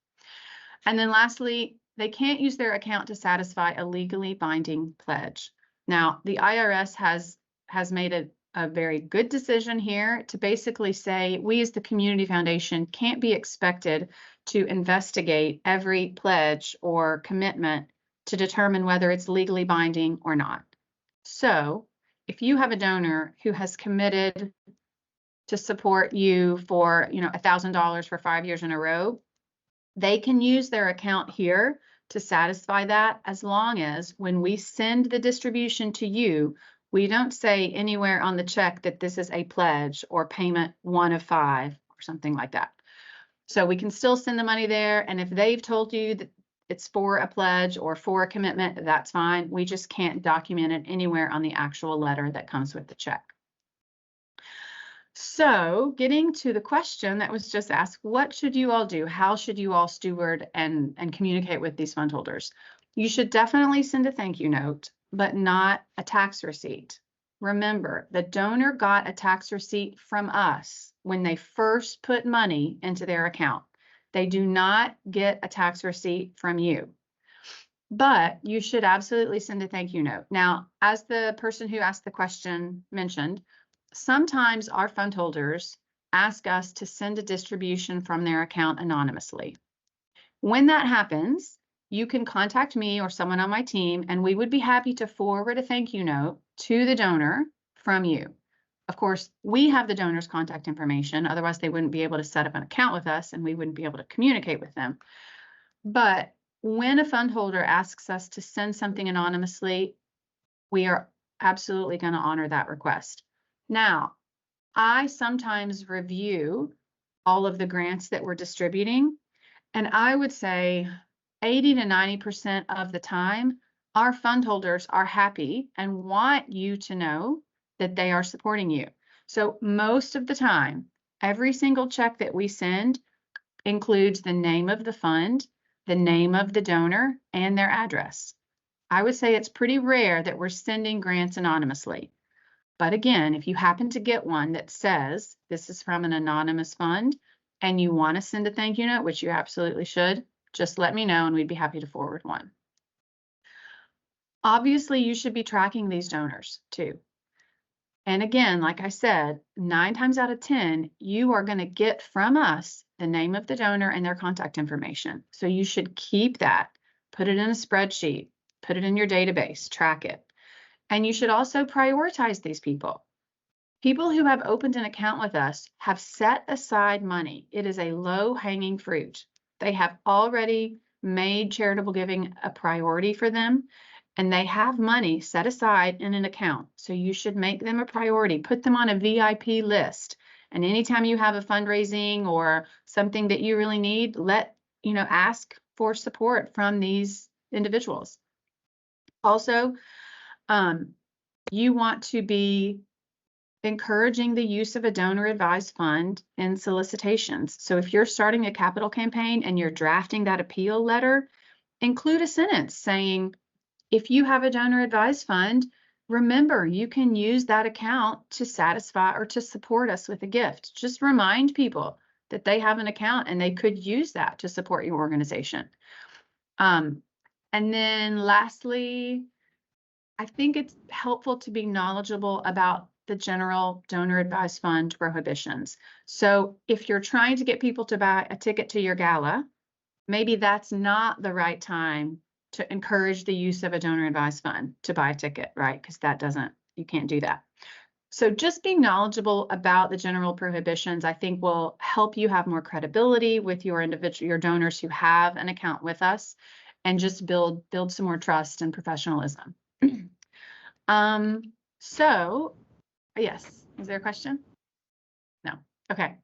And then lastly, they can't use their account to satisfy a legally binding pledge. Now, the IRS has made a very good decision here to basically say we as the Community Foundation can't be expected to investigate every pledge or commitment to determine whether it's legally binding or not. So if you have a donor who has committed to support you for $1,000 for 5 years in a row, they can use their account here to satisfy that, as long as when we send the distribution to you, we don't say anywhere on the check that this is a pledge or payment 1 of 5 or something like that. So we can still send the money there. And if they've told you that it's for a pledge or for a commitment, that's fine. We just can't document it anywhere on the actual letter that comes with the check. So getting to the question that was just asked, what should you all do? How should you all steward and communicate with these fund holders? You should definitely send a thank you note, but not a tax receipt. Remember, the donor got a tax receipt from us when they first put money into their account. They do not get a tax receipt from you. But you should absolutely send a thank you note. Now, as the person who asked the question mentioned, sometimes our fund holders ask us to send a distribution from their account anonymously. When that happens, you can contact me or someone on my team, and we would be happy to forward a thank you note to the donor from you. Of course, we have the donor's contact information. Otherwise, they wouldn't be able to set up an account with us and we wouldn't be able to communicate with them. But when a fund holder asks us to send something anonymously, we are absolutely going to honor that request. Now, I sometimes review all of the grants that we're distributing, and I would say 80 to 90% of the time, our fund holders are happy and want you to know that they are supporting you. So most of the time, every single check that we send includes the name of the fund, the name of the donor, and their address. I would say it's pretty rare that we're sending grants anonymously. But again, if you happen to get one that says this is from an anonymous fund and you want to send a thank you note, which you absolutely should, just let me know and we'd be happy to forward one. Obviously, you should be tracking these donors too. And again, like I said, 9 times out of 10, you are going to get from us the name of the donor and their contact information. So you should keep that, put it in a spreadsheet, put it in your database, track it. And you should also prioritize these people. People who have opened an account with us have set aside money. It is a low-hanging fruit. They have already made charitable giving a priority for them, and they have money set aside in an account. So you should make them a priority, put them on a VIP list. And anytime you have a fundraising or something that you really need, ask for support from these individuals. Also, you want to be encouraging the use of a donor advised fund in solicitations. So if you're starting a capital campaign and you're drafting that appeal letter, include a sentence saying, if you have a donor advised fund, remember you can use that account to satisfy or to support us with a gift. Just remind people that they have an account and they could use that to support your organization. And then lastly, I think it's helpful to be knowledgeable about the general donor advised fund prohibitions. So if you're trying to get people to buy a ticket to your gala, maybe that's not the right time to encourage the use of a donor advised fund to buy a ticket, right? Because you can't do that. So just being knowledgeable about the general prohibitions, I think will help you have more credibility with your donors who have an account with us, and just build some more trust and professionalism. So yes, is there a question? No. Okay.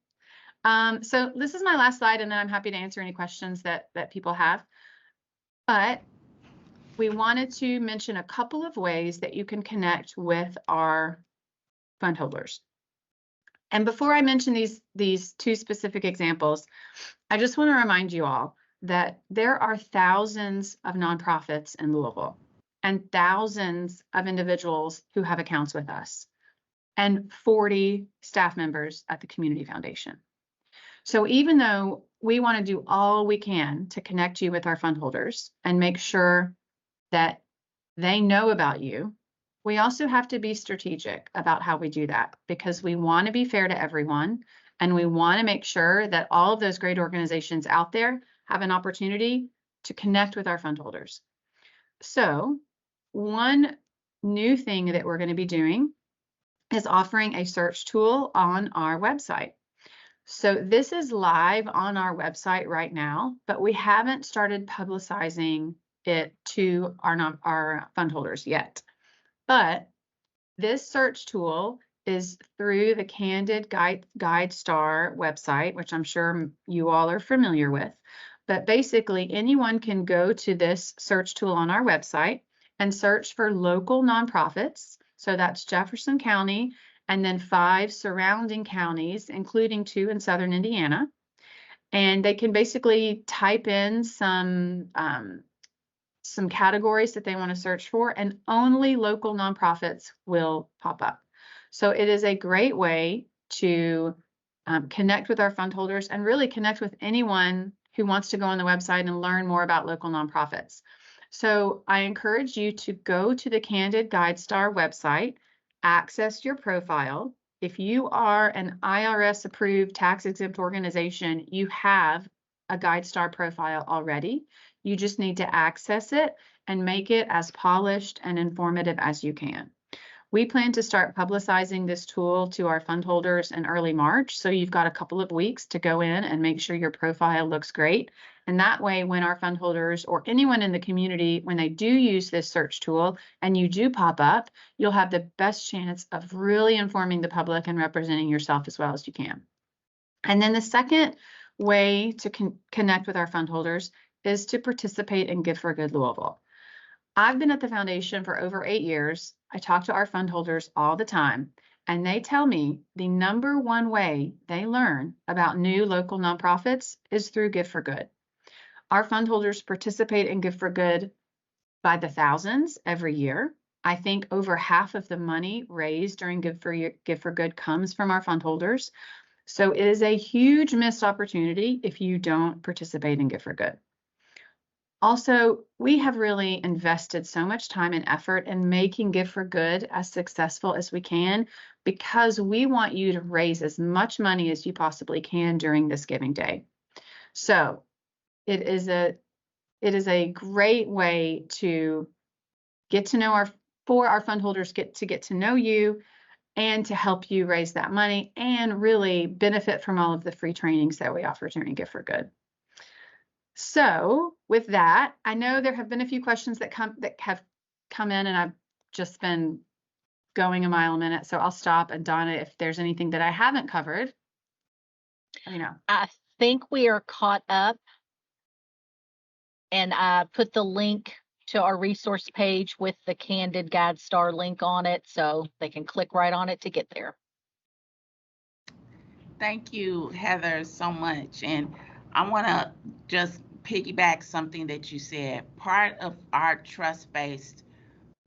So this is my last slide, and then I'm happy to answer any questions that people have. But we wanted to mention a couple of ways that you can connect with our fund holders. And before I mention these 2 specific examples, I just want to remind you all that there are thousands of nonprofits in Louisville and thousands of individuals who have accounts with us, and 40 staff members at the Community Foundation. So even though we want to do all we can to connect you with our fund holders and make sure that they know about you, we also have to be strategic about how we do that, because we want to be fair to everyone, and we want to make sure that all of those great organizations out there have an opportunity to connect with our fund holders. So one new thing that we're going to be doing is offering a search tool on our website. So this is live on our website right now, but we haven't started publicizing it to our fund holders yet. But this search tool is through the Candid GuideStar website, which I'm sure you all are familiar with. But basically, anyone can go to this search tool on our website and search for local nonprofits. So that's Jefferson County, and then 5 surrounding counties, including 2 in southern Indiana. And they can basically type in some categories that they want to search for, and only local nonprofits will pop up. So it is a great way to connect with our fund holders and really connect with anyone who wants to go on the website and learn more about local nonprofits. So I encourage you to go to the Candid GuideStar website, access your profile. If you are an IRS approved tax exempt organization, you have a GuideStar profile already. You just need to access it and make it as polished and informative as you can. We plan to start publicizing this tool to our fund holders in early March. So you've got a couple of weeks to go in and make sure your profile looks great And that way, when our fund holders or anyone in the community, when they do use this search tool and you do pop up, you'll have the best chance of really informing the public and representing yourself as well as you can. And then the second way to connect with our fund holders is to participate in Give for Good Louisville. I've been at the foundation for over 8 years. I talk to our fund holders all the time, and they tell me the number one way they learn about new local nonprofits is through Give for Good. Our fund holders participate in Give for Good by the thousands every year. I think over half of the money raised during Give for Good comes from our fund holders. So it is a huge missed opportunity if you don't participate in Give for Good. Also, we have really invested so much time and effort in making Give for Good as successful as we can, because we want you to raise as much money as you possibly can during this giving day. So it is a great way to get to know our fund holders get to know you and to help you raise that money and really benefit from all of the free trainings that we offer during Give for Good. So with that, I know there have been a few questions that have come in, and I've just been going a mile a minute. So I'll stop. And Donna, if there's anything that I haven't covered, let me know. I think we are caught up, and I put the link to our resource page with the Candid Guide Star link on it, so they can click right on it to get there. Thank you, Heather, so much. And I want to just piggyback something that you said. Part of our trust-based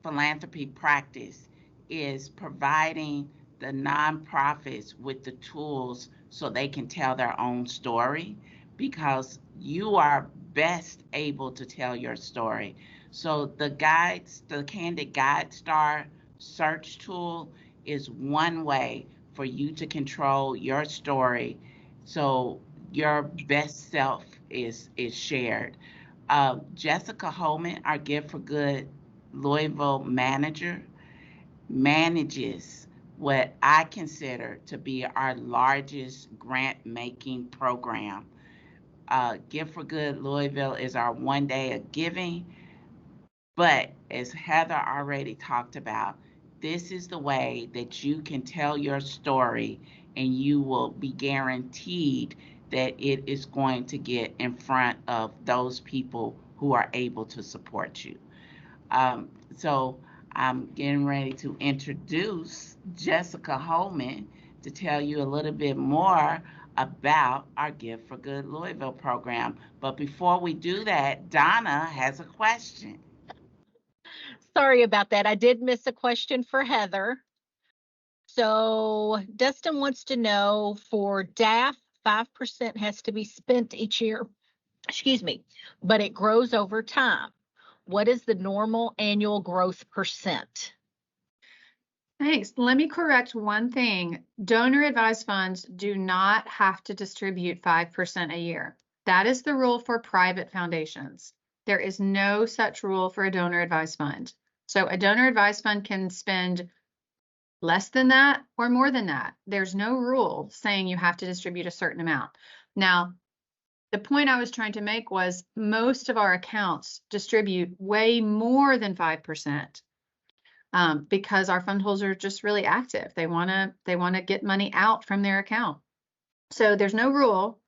philanthropy practice is providing the nonprofits with the tools so they can tell their own story, because you are best able to tell your story. So the Candid Guide Star search tool is one way for you to control your story so your best self is shared. Jessica Holman, our Give for Good Louisville manager, manages what I consider to be our largest grant making program. Give for Good Louisville is our one day of giving, but as Heather already talked about, this is the way that you can tell your story, and you will be guaranteed that it is going to get in front of those people who are able to support you. So I'm getting ready to introduce Jessica Holman to tell you a little bit more about our Give for Good Louisville program. But before we do that, Donna has a question. Sorry about that. I did miss a question for Heather. So Dustin wants to know, for DAF, 5% has to be spent each year, but it grows over time. What is the normal annual growth percent? Thanks. Let me correct one thing. Donor advised funds do not have to distribute 5% a year. That is the rule for private foundations. There is no such rule for a donor advised fund. So a donor advised fund can spend less than that or more than that. There's no rule saying you have to distribute a certain amount. Now, the point I was trying to make was most of our accounts distribute way more than 5%. Because our fund holders are just really active. They want to get money out from their account. So there's no rule,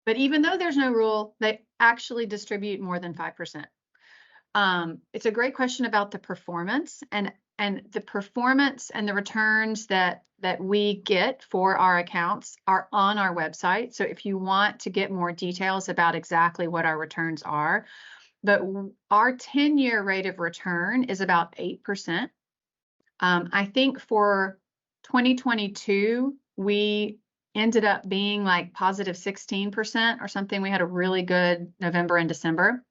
but even though there's no rule, they actually distribute more than 5%. It's a great question about the performance, and the performance and the returns that we get for our accounts are on our website. So if you want to get more details about exactly what our returns are, but our 10-year rate of return is about 8%. I think for 2022, we ended up being like positive 16% or something. We had a really good November and December.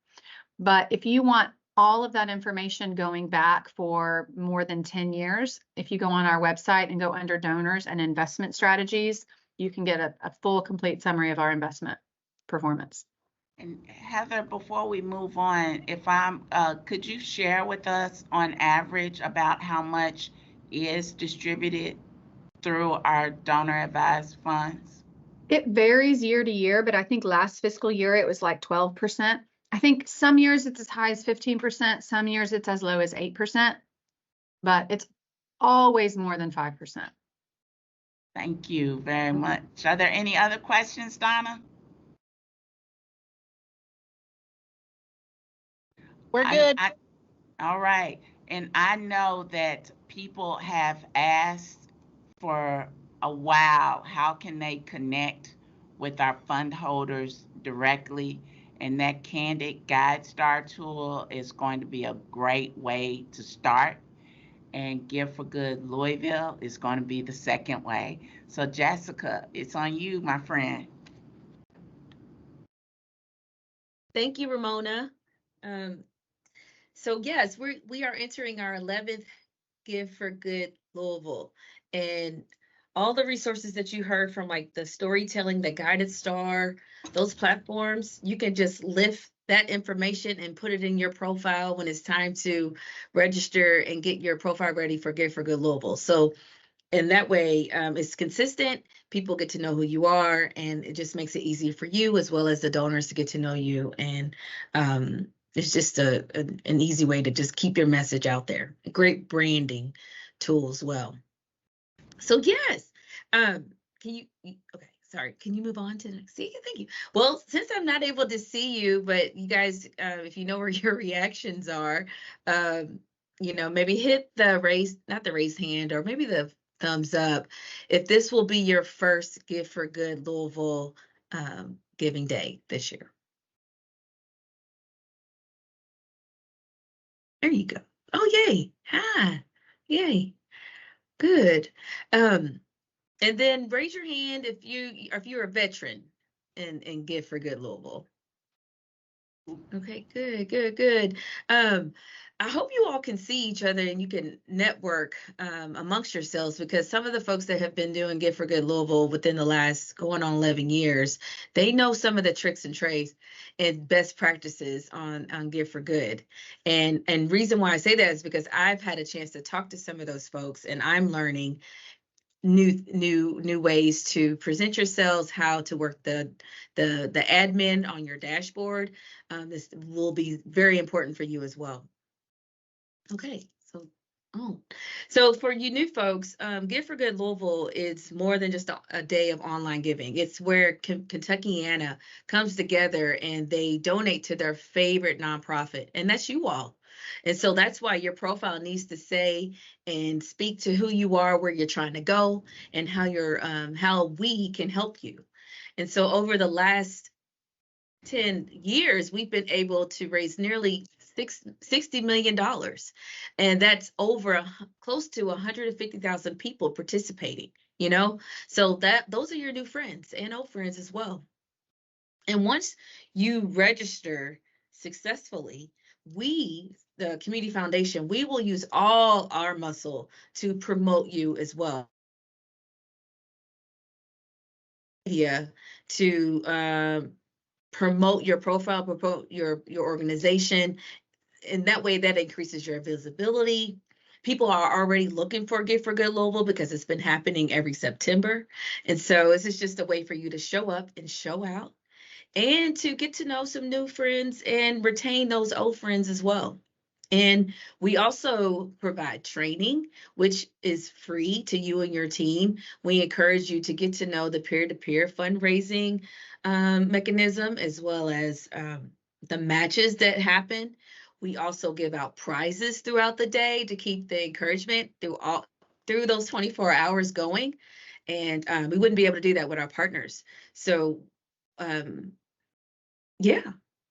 But if you want all of that information going back for more than 10 years, if you go on our website and go under donors and investment strategies, you can get a full, complete summary of our investment performance. And Heather, before we move on, could you share with us on average about how much is distributed through our donor advised funds? It varies year to year, but I think last fiscal year it was like 12%. I think some years it's as high as 15%, some years it's as low as 8%, but it's always more than 5%. Thank you very much. Are there any other questions, Donna? We're good. All right. And I know that people have asked for a while, how can they connect with our fund holders directly? And that Candid Guide Star tool is going to be a great way to start. And Give for Good Louisville is going to be the second way. So Jessica, it's on you, my friend. Thank you, Ramona. So yes, we are entering our 11th Give for Good Louisville, and all the resources that you heard from, like the storytelling, the guided star, those platforms, you can just lift that information and put it in your profile when it's time to register and get your profile ready for Give for Good Louisville. So in that way, it's consistent. People get to know who you are, and it just makes it easier for you as well as the donors to get to know you. And it's just an easy way to just keep your message out there. A great branding tool as well. So yes, can you, okay, sorry, can you move on to the next? See, thank you. Well, since I'm not able to see you, but you guys, if you know where your reactions are, you know, maybe hit the not the raised hand, or maybe the thumbs up if this will be your first Give for Good Louisville Giving Day this year. There you go. Oh, yay. Hi. Yay. Good. And then raise your hand if you're a veteran and Give for Good Louisville. Okay, good. I hope you all can see each other and you can network amongst yourselves, because some of the folks that have been doing Give for Good Louisville within the last going on 11 years, they know some of the tricks and trades and best practices on Give for Good. And reason why I say that is because I've had a chance to talk to some of those folks, and I'm learning new ways to present yourselves, how to work the admin on your dashboard. This will be very important for you as well. Okay, so for you new folks, Give for Good Louisville is more than just a day of online giving. It's where Kentuckiana comes together and they donate to their favorite nonprofit, and that's you all. And so that's why your profile needs to say and speak to who you are, where you're trying to go, and how we can help you. And so over the last 10 years, we've been able to raise nearly $60 million. And that's over close to 150,000 people participating, you know? So those are your new friends and old friends as well. And once you register successfully, the Community Foundation, we will use all our muscle to promote you as well. To promote your profile, promote your organization. And that way that increases your visibility. People are already looking for Give for Good Louisville because it's been happening every September. And so this is just a way for you to show up and show out and to get to know some new friends and retain those old friends as well. And we also provide training, which is free to you and your team. We encourage you to get to know the peer-to-peer fundraising mechanism, as well as the matches that happen. We also give out prizes throughout the day to keep the encouragement through those 24 hours going. And we wouldn't be able to do that with our partners. So yeah,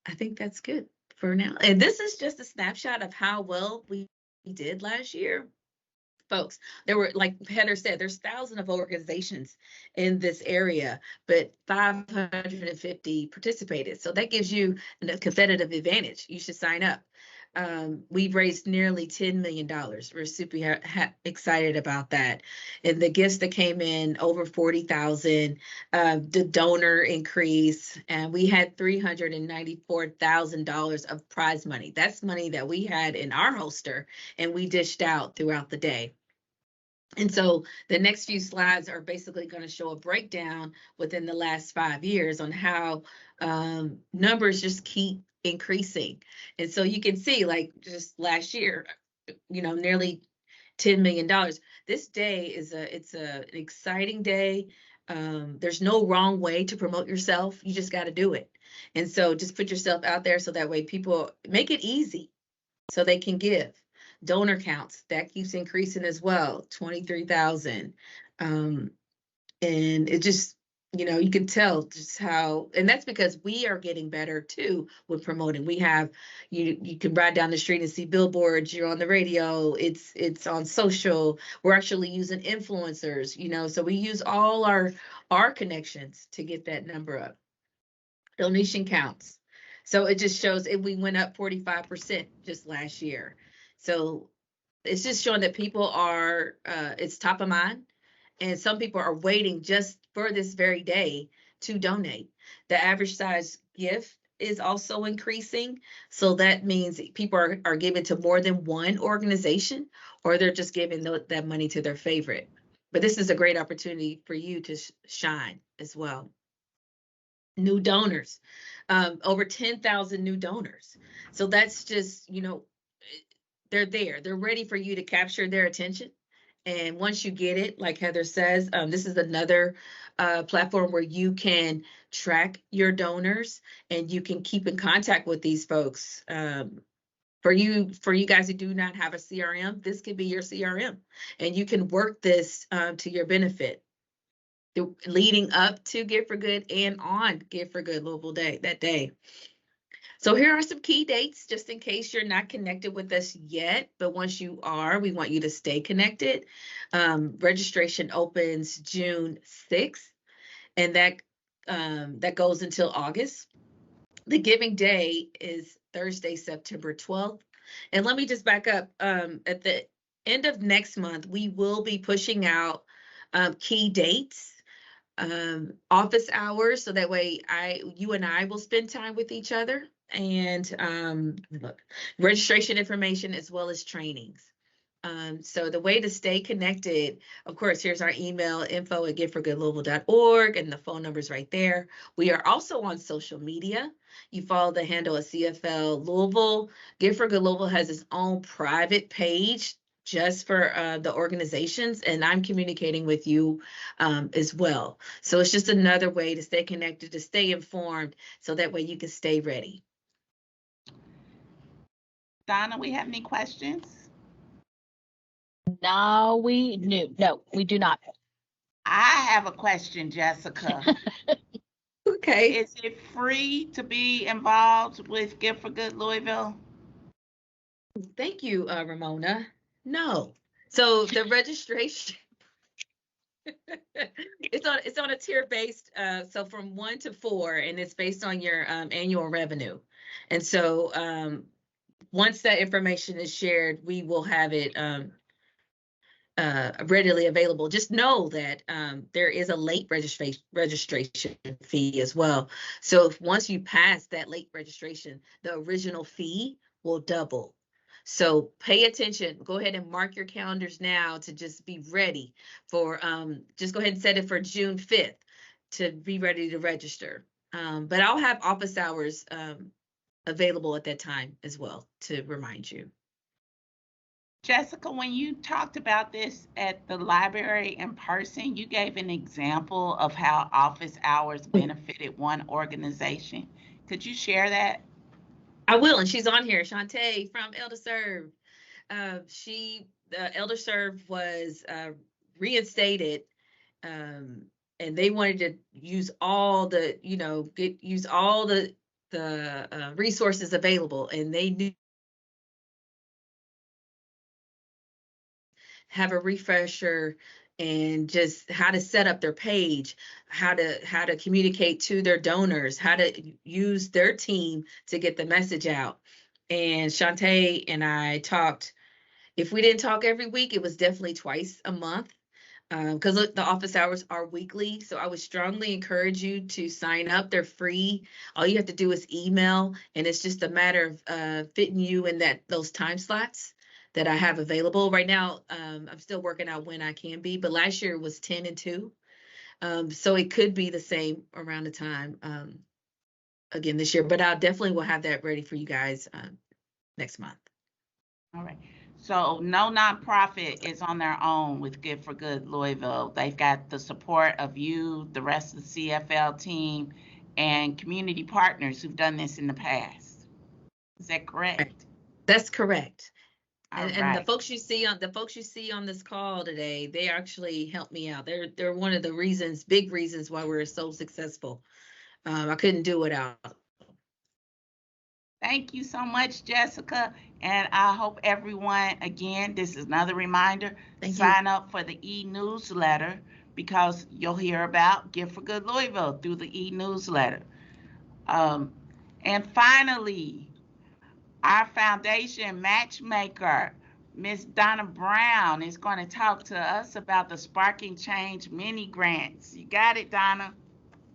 I think that's good for now. And this is just a snapshot of how well we did last year. Folks, there were, like Heather said, there's thousands of organizations in this area, but 550 participated. So that gives you a competitive advantage. You should sign up. We've raised nearly $10 million. We're super excited about that. And the gifts that came in, over 40,000, the donor increase, and we had $394,000 of prize money. That's money that we had in our holster and we dished out throughout the day. And so the next few slides are basically going to show a breakdown within the last 5 years on how numbers just keep increasing. And so you can see, like, just last year, nearly $10 million. This day it's an exciting day. There's no wrong way to promote yourself. You just got to do it. And so just put yourself out there so that way people make it easy so they can give. Donor counts, that keeps increasing as well, 23,000. And it just, you can tell just how, and that's because we are getting better too with promoting. We have, you can ride down the street and see billboards, you're on the radio, it's on social. We're actually using influencers, so we use all our connections to get that number up. Donation counts. So it just shows we went up 45% just last year. So it's just showing that people are, it's top of mind. And some people are waiting just for this very day to donate. The average size gift is also increasing. So that means people are giving to more than one organization, or they're just giving that money to their favorite. But this is a great opportunity for you to shine as well. New donors, over 10,000 new donors. So that's just, they're there. They're ready for you to capture their attention. And once you get it, like Heather says, this is another platform where you can track your donors and you can keep in contact with these folks. For you guys who do not have a CRM, this could be your CRM, and you can work this to your benefit. Leading up to Give for Good and on Give for Good Louisville Day, that day. So here are some key dates, just in case you're not connected with us yet. But once you are, we want you to stay connected. Registration opens June 6th, and that goes until August. The giving day is Thursday, September 12th. And let me just back up. At the end of next month, we will be pushing out key dates. Office hours, so that way you and I will spend time with each other, and registration information as well as trainings. So the way to stay connected, of course, here's our email, info@giveforgoodlouisville.org, and the phone number's right there. We are also on social media. You follow the handle at CFL Louisville. Give for Good Louisville has its own private page just for the organizations, and I'm communicating with you as well. So it's just another way to stay connected, to stay informed, so that way you can stay ready. Donna, we have any questions? No, we do not. I have a question, Jessica. Okay. Is it free to be involved with Give for Good Louisville? Thank you, Ramona. No. So the registration, it's on a tier based, so from 1 to 4, and it's based on your annual revenue. And so once that information is shared, we will have it readily available. Just know that there is a late registration fee as well. So once you pass that late registration, the original fee will double. So pay attention. Go ahead and mark your calendars now to just be ready for, just go ahead and set it for June 5th to be ready to register. But I'll have office hours available at that time as well to remind you. Jessica, when you talked about this at the library in person, you gave an example of how office hours benefited one organization. Could you share that? I will, and she's on here, Shantae from ElderServe. The ElderServe was reinstated, and they wanted to use all the, use all the resources available, and they knew have a refresher and just how to set up their page, how to communicate to their donors, how to use their team to get the message out. And Shantae and I talked, if we didn't talk every week, it was definitely twice a month, because the office hours are weekly. So I would strongly encourage you to sign up. They're free. All you have to do is email, and it's just a matter of fitting you in those time slots. that I have available right now. I'm still working out when I can be, but last year was 10 and 2. So it could be the same around the time again this year, but I definitely will have that ready for you guys next month. All right. So no nonprofit is on their own with Good for Good Louisville. They've got the support of you, the rest of the CFL team, and community partners who've done this in the past. Is that correct? That's correct. All And the right. folks you see on this call today, they actually helped me out. They're one of the big reasons why we're so successful. I couldn't do it without. Thank you so much, Jessica. And I hope everyone, again, this is another reminder, sign up for the e-newsletter because you'll hear about Give for Good Louisville through the e-newsletter. And finally, our foundation matchmaker, Miss Donna Brown, is going to talk to us about the Sparking Change mini grants. You got it, Donna?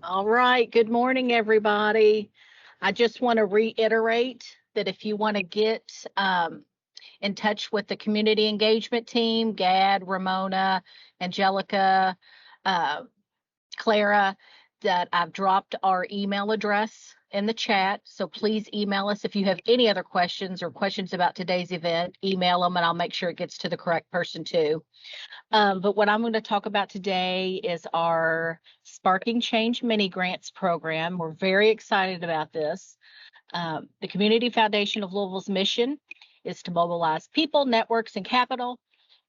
All right. Good morning, everybody. I just want to reiterate that if you want to get in touch with the community engagement team, Gad, Ramona, Angelica, Clara, that I've dropped our email address in the chat. So please email us if you have any other questions or questions about today's event. Email them and I'll make sure it gets to the correct person too. But what I'm going to talk about today is our Sparking Change Mini Grants program. We're very excited about this. The Community Foundation of Louisville's mission is to mobilize people, networks, and capital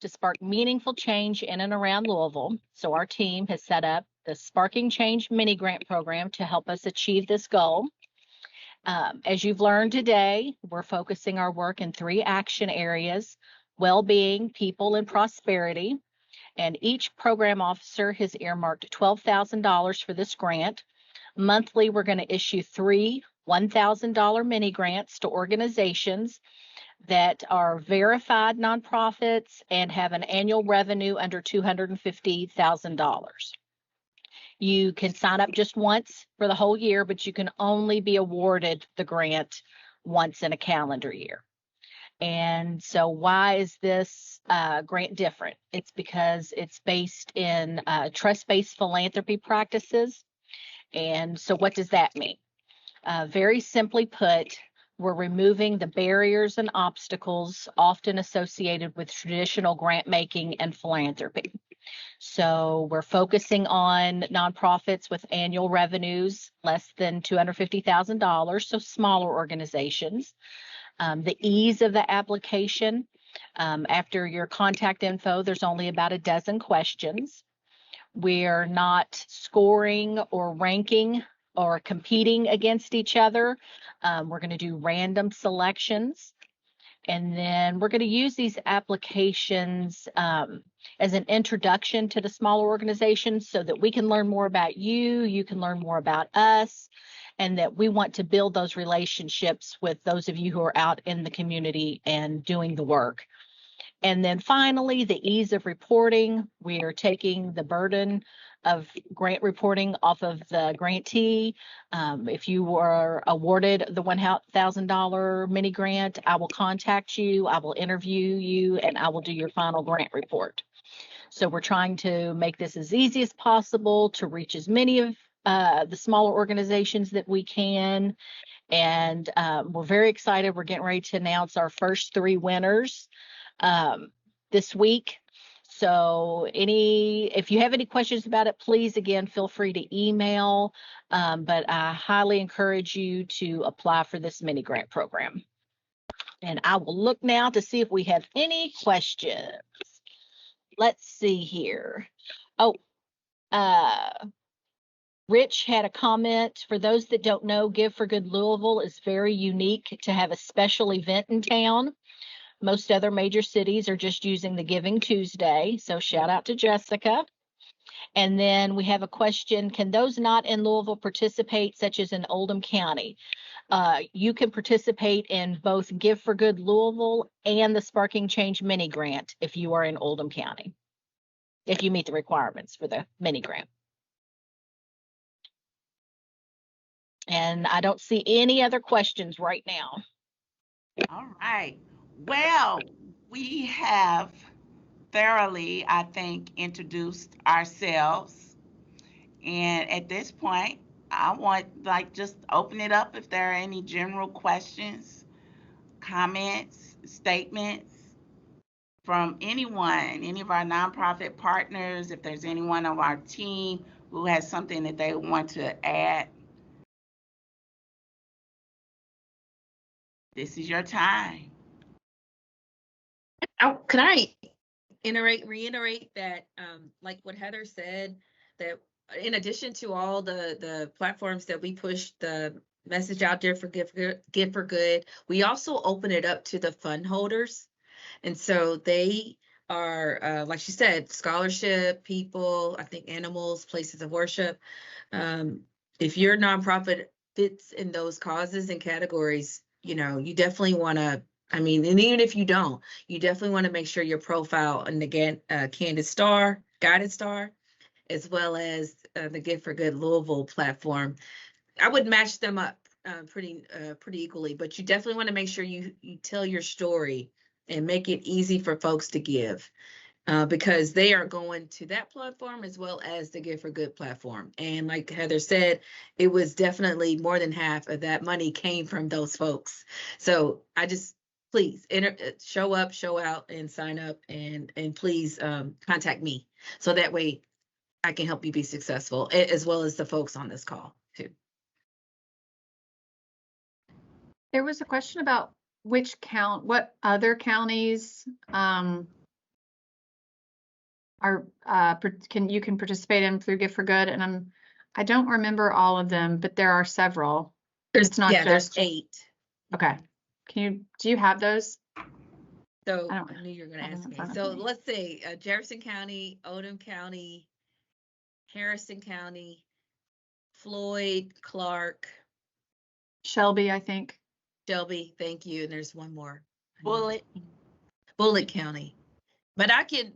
to spark meaningful change in and around Louisville. So our team has set up the Sparking Change Mini Grant program to help us achieve this goal. As you've learned today, we're focusing our work in 3 action areas: well-being, people, and prosperity. And each program officer has earmarked $12,000 for this grant. Monthly, we're going to issue 3 $1,000 mini grants to organizations that are verified nonprofits and have an annual revenue under $250,000. You can sign up just once for the whole year, but you can only be awarded the grant once in a calendar year. And so why is this grant different? It's because it's based in trust-based philanthropy practices. And so what does that mean? Very simply put, we're removing the barriers and obstacles often associated with traditional grant making and philanthropy. So we're focusing on nonprofits with annual revenues less than $250,000, so smaller organizations. The ease of the application, after your contact info, there's only about a dozen questions. We're not scoring or ranking or competing against each other. We're going to do random selections. And then we're going to use these applications as an introduction to the smaller organizations so that we can learn more about you, you can learn more about us, and that we want to build those relationships with those of you who are out in the community and doing the work. And then finally, the ease of reporting. We are taking the burden of grant reporting off of the grantee. If you were awarded the $1,000 mini grant, I will contact you, I will interview you, and I will do your final grant report. So we're trying to make this as easy as possible to reach as many of the smaller organizations that we can. And we're very excited. We're getting ready to announce our first 3 winners this week. So if you have any questions about it, please, again, feel free to email. But I highly encourage you to apply for this mini grant program. And I will look now to see if we have any questions. Let's see here. Oh, Rich had a comment. For those that don't know, Give for Good Louisville is very unique to have a special event in town. Most other major cities are just using the Giving Tuesday. So shout out to Jessica. And then we have a question. Can those not in Louisville participate, such as in Oldham County? You can participate in both Give for Good Louisville and the Sparking Change mini grant if you are in Oldham County, if you meet the requirements for the mini grant. And I don't see any other questions right now. All right. Well, we have thoroughly, I think, introduced ourselves. And at this point, I want like just open it up if there are any general questions, comments, statements from anyone, any of our nonprofit partners, if there's anyone on our team who has something that they want to add. This is your time. Oh, could I reiterate that, like what Heather said, that in addition to all the platforms that we push the message out there for Give for Good, we also open it up to the fund holders. And so they are, like she said, scholarship people, I think animals, places of worship. If your nonprofit fits in those causes and categories, you know, you definitely want to, I mean, and even if you don't, you definitely want to make sure your profile on the Guided Star, as well as the Give for Good Louisville platform. I would match them up pretty equally, but you definitely want to make sure you tell your story and make it easy for folks to give, because they are going to that platform as well as the Give for Good platform. And like Heather said, it was definitely more than half of that money came from those folks. So I just, please show up, show out, and sign up, and please contact me so that way I can help you be successful, as well as the folks on this call too. There was a question about what other counties you can participate in through Give for Good, and I don't remember all of them, but there are several. It's not There's just 8. Okay. Do you have those? So I don't I knew you were going to have them ask in me. front of So me. let's say Jefferson County, Oldham County, Harrison County, Floyd, Clark, Shelby, I think. Shelby, thank you. And there's one more. Bullitt County. But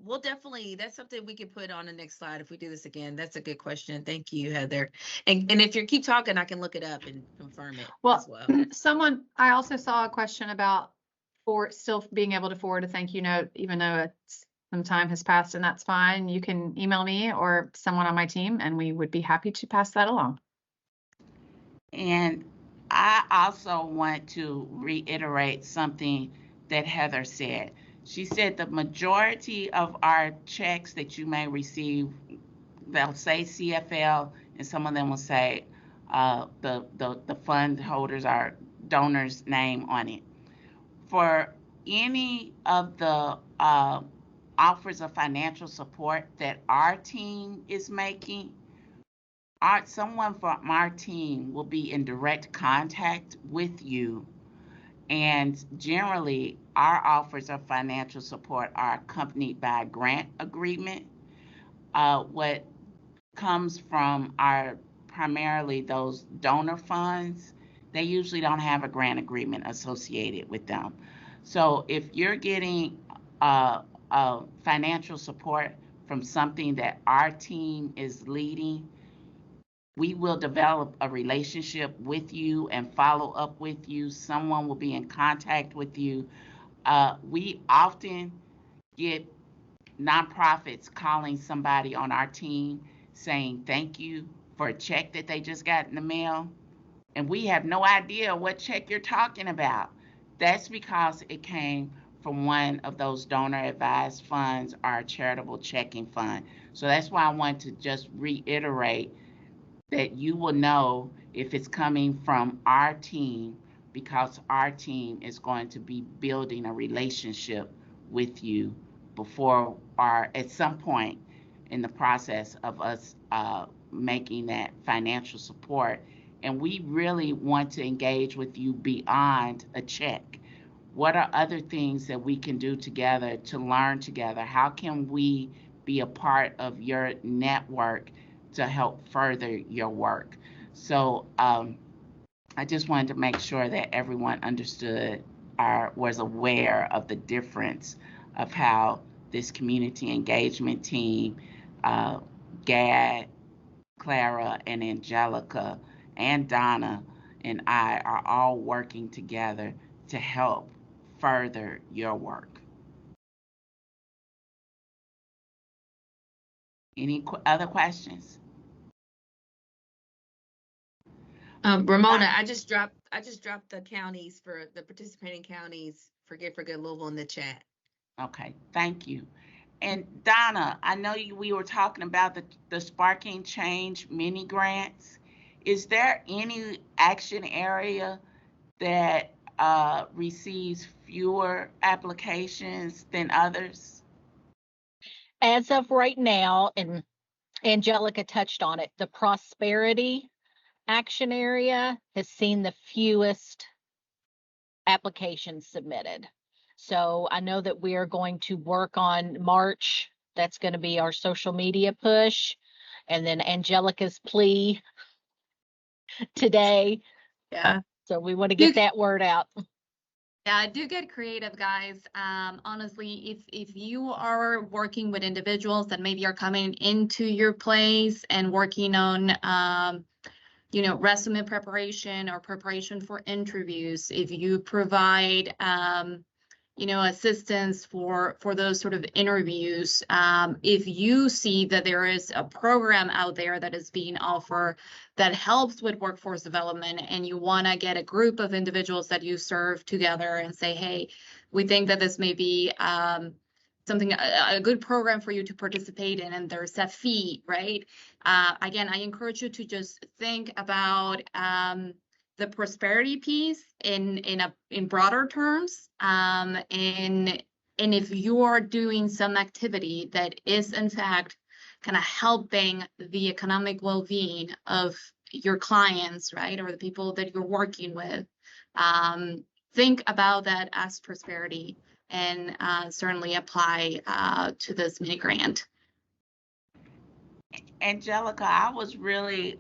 we'll definitely, that's something we can put on the next slide if we do this again. That's a good question. Thank you, Heather. And if you keep talking, I can look it up and confirm it as well. I also saw a question about still being able to forward a thank you note, even though some time has passed, and that's fine. You can email me or someone on my team, and we would be happy to pass that along. And I also want to reiterate something that Heather said. She said the majority of our checks that you may receive, they'll say CFL, and some of them will say the fund holders or donors' name on it. For any of the offers of financial support that our team is making, someone from our team will be in direct contact with you. And generally, our offers of financial support are accompanied by a grant agreement. What comes from primarily those donor funds, they usually don't have a grant agreement associated with them. So if you're getting financial support from something that our team is leading, we will develop a relationship with you and follow up with you. Someone will be in contact with you. We often get nonprofits calling somebody on our team saying thank you for a check that they just got in the mail. And we have no idea what check you're talking about. That's because it came from one of those donor advised funds, our charitable checking fund. So that's why I want to just reiterate that you will know if it's coming from our team, because our team is going to be building a relationship with you before or at some point in the process of us making that financial support. And we really want to engage with you beyond a check. What are other things that we can do together to learn together? How can we be a part of your network to help further your work? So I just wanted to make sure that everyone understood or was aware of the difference of how this community engagement team, Gad, Clara, and Angelica, and Donna, and I are all working together to help further your work. Any other questions? Ramona, I just dropped the counties for the participating counties for Give for Good Louisville in the chat. Okay, thank you. And Donna, I know we were talking about the Sparking Change mini grants. Is there any action area that receives fewer applications than others? As of right now, and Angelica touched on it, the prosperity action area has seen the fewest applications submitted. So I know that we are going to work on March. That's going to be our social media push. And then Angelica's plea today. Yeah. So we want to get that word out. Yeah, do get creative, guys. Honestly, if you are working with individuals that maybe are coming into your place and working on resume preparation or preparation for interviews, if you provide assistance for those sort of interviews, if you see that there is a program out there that is being offered that helps with workforce development, and you want to get a group of individuals that you serve together and say, hey, we think that this may be something, a good program for you to participate in, and there's a fee, right? Again, I encourage you to just think about the prosperity piece in broader terms, and if you are doing some activity that is in fact kind of helping the economic well-being of your clients, right, or the people that you're working with, think about that as prosperity, and certainly apply to this mini grant. Angelica, I was really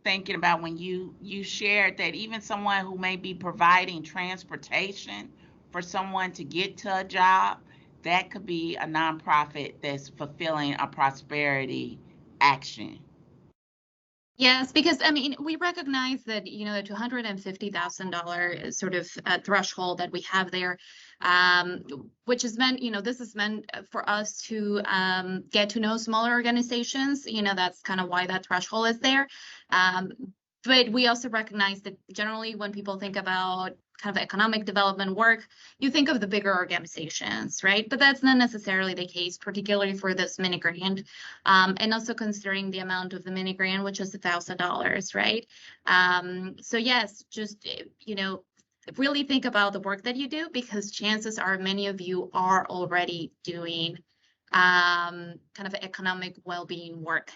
thinking about when you shared that even someone who may be providing transportation for someone to get to a job, that could be a nonprofit that's fulfilling a prosperity action. Yes, because I mean, we recognize that, the $250,000 sort of threshold that we have there, which is meant, this is meant for us to get to know smaller organizations. That's kind of why that threshold is there. But we also recognize that generally when people think about kind of economic development work, you think of the bigger organizations, right? But that's not necessarily the case, particularly for this mini grant, and also considering the amount of the mini grant, which is $1,000, right? So yes, just really think about the work that you do, because chances are many of you are already doing kind of economic well-being work.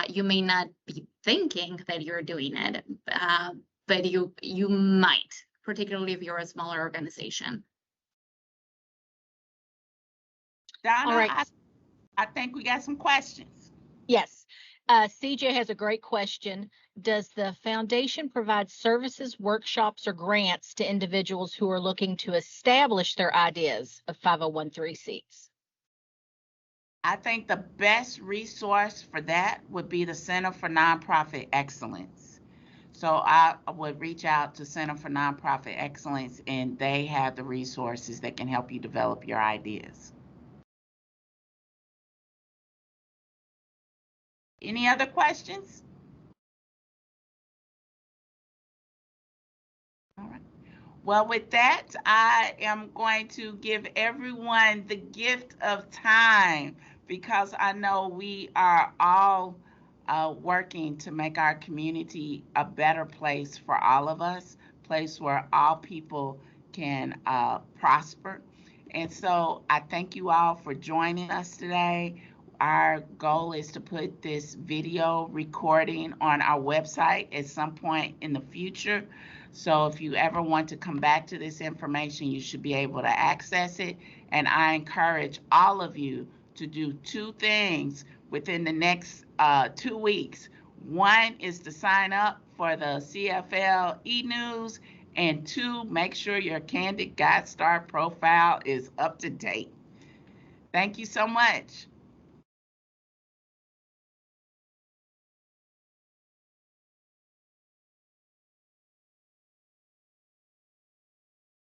You may not be thinking that you're doing it, but you might, particularly if you're a smaller organization. Donna, All right. I think we got some questions. Yes. CJ has a great question. Does the foundation provide services, workshops, or grants to individuals who are looking to establish their ideas of 501(c)(3)s? I think the best resource for that would be the Center for Nonprofit Excellence. So I would reach out to Center for Nonprofit Excellence, and they have the resources that can help you develop your ideas. Any other questions? All right. Well, with that, I am going to give everyone the gift of time, because I know we are all working to make our community a better place for all of us, a place where all people can prosper. And so I thank you all for joining us today. Our goal is to put this video recording on our website at some point in the future. So if you ever want to come back to this information, you should be able to access it. And I encourage all of you to do two things within the next 2 weeks. One is to sign up for the CFL e-news, and two, make sure your Candid GuideStar profile is up to date. Thank you so much.